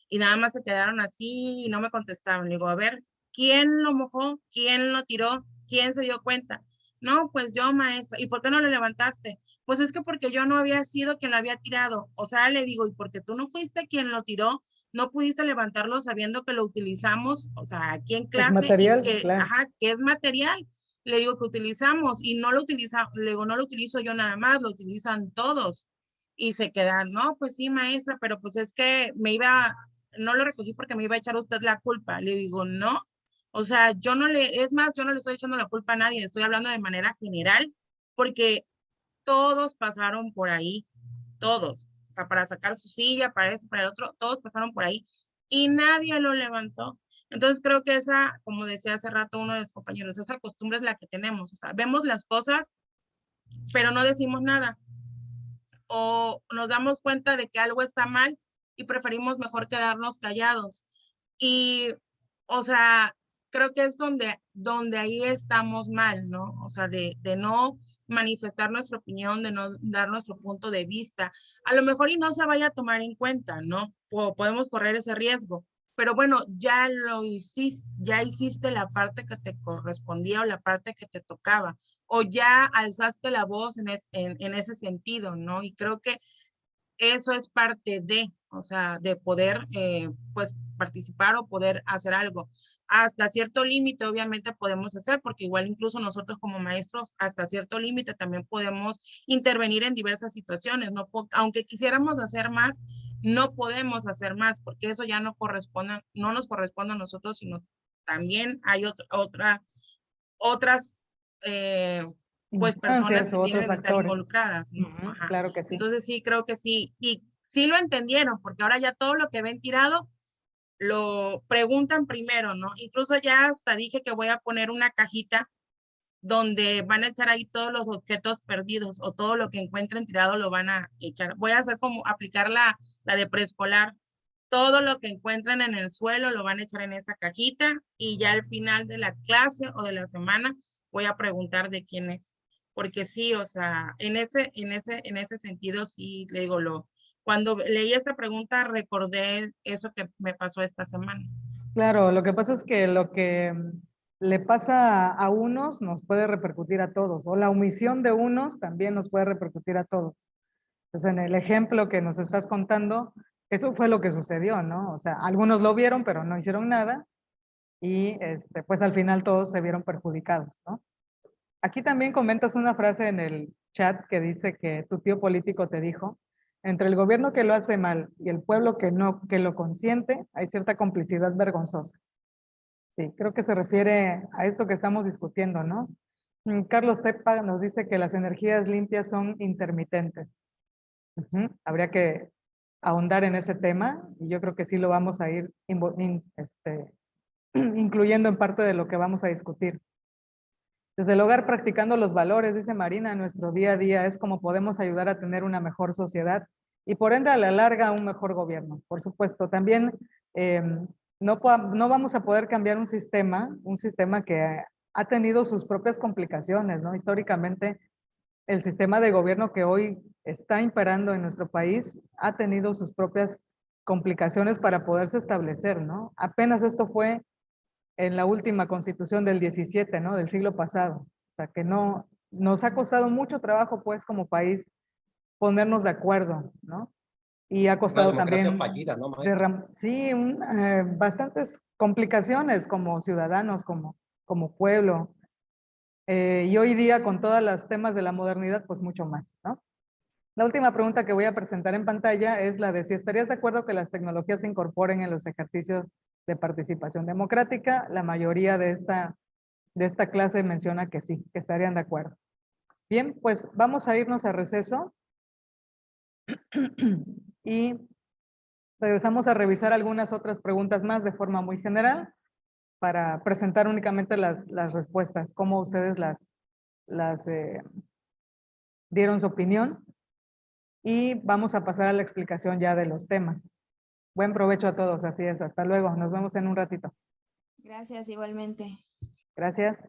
Y nada más se quedaron así y no me contestaban. Le digo, a ver, ¿quién lo mojó? ¿Quién lo tiró? ¿Quién se dio cuenta? No, pues yo, maestra. ¿Y por qué no lo levantaste? Pues es que porque yo no había sido quien lo había tirado. O sea, le digo, y porque tú no fuiste quien lo tiró, no pudiste levantarlo sabiendo que lo utilizamos, o sea, aquí en Es clase y material, que, claro. ajá, que es material. Le digo que utilizamos y no lo utiliza, le digo, no lo utilizo yo nada más, lo utilizan todos. Y se quedan, no, pues sí, maestra, pero pues es que no lo recogí porque me iba a echar usted la culpa. Le digo, no, o sea, es más, yo no le estoy echando la culpa a nadie, estoy hablando de manera general, porque todos pasaron por ahí, todos, o sea, para sacar su silla, para eso, para el otro, todos pasaron por ahí y nadie lo levantó. Entonces creo que esa, como decía hace rato uno de los compañeros, esa costumbre es la que tenemos, o sea, vemos las cosas, pero no decimos nada. O nos damos cuenta de que algo está mal y preferimos mejor quedarnos callados. Y, o sea, creo que es donde ahí estamos mal, ¿no? O sea, de no manifestar nuestra opinión, de no dar nuestro punto de vista. A lo mejor y no se vaya a tomar en cuenta, ¿no? Podemos correr ese riesgo. Pero bueno, ya lo hiciste, ya hiciste la parte que te correspondía o la parte que te tocaba, o ya alzaste la voz en ese sentido, ¿no? Y creo que eso es parte o sea, de poder, pues, participar o poder hacer algo. Hasta cierto límite, obviamente, podemos hacer, porque igual incluso nosotros como maestros, hasta cierto límite también podemos intervenir en diversas situaciones, ¿no? Aunque quisiéramos hacer más, no podemos hacer más, porque eso ya no nos corresponde a nosotros, sino también hay otras pues personas Instancias que u tienen otros que estar actores. involucradas, ¿no? Ujú, Ajá. claro que sí. Entonces sí, creo que sí. Y sí lo entendieron, porque ahora ya todo lo que ven tirado lo preguntan primero, ¿no? Incluso ya hasta dije que voy a poner una cajita donde van a echar ahí todos los objetos perdidos o todo lo que encuentren tirado lo van a echar. Voy a hacer como aplicar la de preescolar. Todo lo que encuentren en el suelo lo van a echar en esa cajita y ya al final de la clase o de la semana voy a preguntar de quién es. Porque sí, o sea, en ese sentido sí, le digo, cuando leí esta pregunta recordé eso que me pasó esta semana. Claro, lo que pasa es que lo que le pasa a unos nos puede repercutir a todos, o la omisión de unos también nos puede repercutir a todos. Entonces, en el ejemplo que nos estás contando, eso fue lo que sucedió, ¿no? O sea, algunos lo vieron, pero no hicieron nada, y pues al final todos se vieron perjudicados, ¿no? Aquí también comentas una frase en el chat que dice que tu tío político te dijo. Entre el gobierno que lo hace mal y el pueblo que no, que lo consiente, hay cierta complicidad vergonzosa. Sí, creo que se refiere a esto que estamos discutiendo, ¿no? Carlos Tepa nos dice que las energías limpias son intermitentes. Habría que ahondar en ese tema y yo creo que sí lo vamos a ir incluyendo en parte de lo que vamos a discutir. Desde el hogar practicando los valores, dice Marina, nuestro día a día es como podemos ayudar a tener una mejor sociedad y por ende a la larga un mejor gobierno. Por supuesto, también no vamos a poder cambiar un sistema que ha tenido sus propias complicaciones, ¿no? Históricamente, el sistema de gobierno que hoy está imperando en nuestro país ha tenido sus propias complicaciones para poderse establecer, ¿no? Apenas esto fue en la última constitución del 17, ¿no? Del siglo pasado. O sea, que no, nos ha costado mucho trabajo, pues, como país, ponernos de acuerdo, ¿no? Y ha costado Una democracia también fallida, ¿no, maestra? sí, bastantes complicaciones como ciudadanos, como pueblo. Y hoy día con todos los temas de la modernidad, pues mucho más, ¿no? La última pregunta que voy a presentar en pantalla es la de si estarías de acuerdo que las tecnologías se incorporen en los ejercicios de participación democrática. La mayoría de esta clase menciona que sí, que estarían de acuerdo. Bien, pues vamos a irnos a receso y regresamos a revisar algunas otras preguntas más de forma muy general para presentar únicamente las respuestas, cómo ustedes las dieron su opinión y vamos a pasar a la explicación ya de los temas. Buen provecho a todos, así es, hasta luego, nos vemos en un ratito. Gracias, igualmente. Gracias.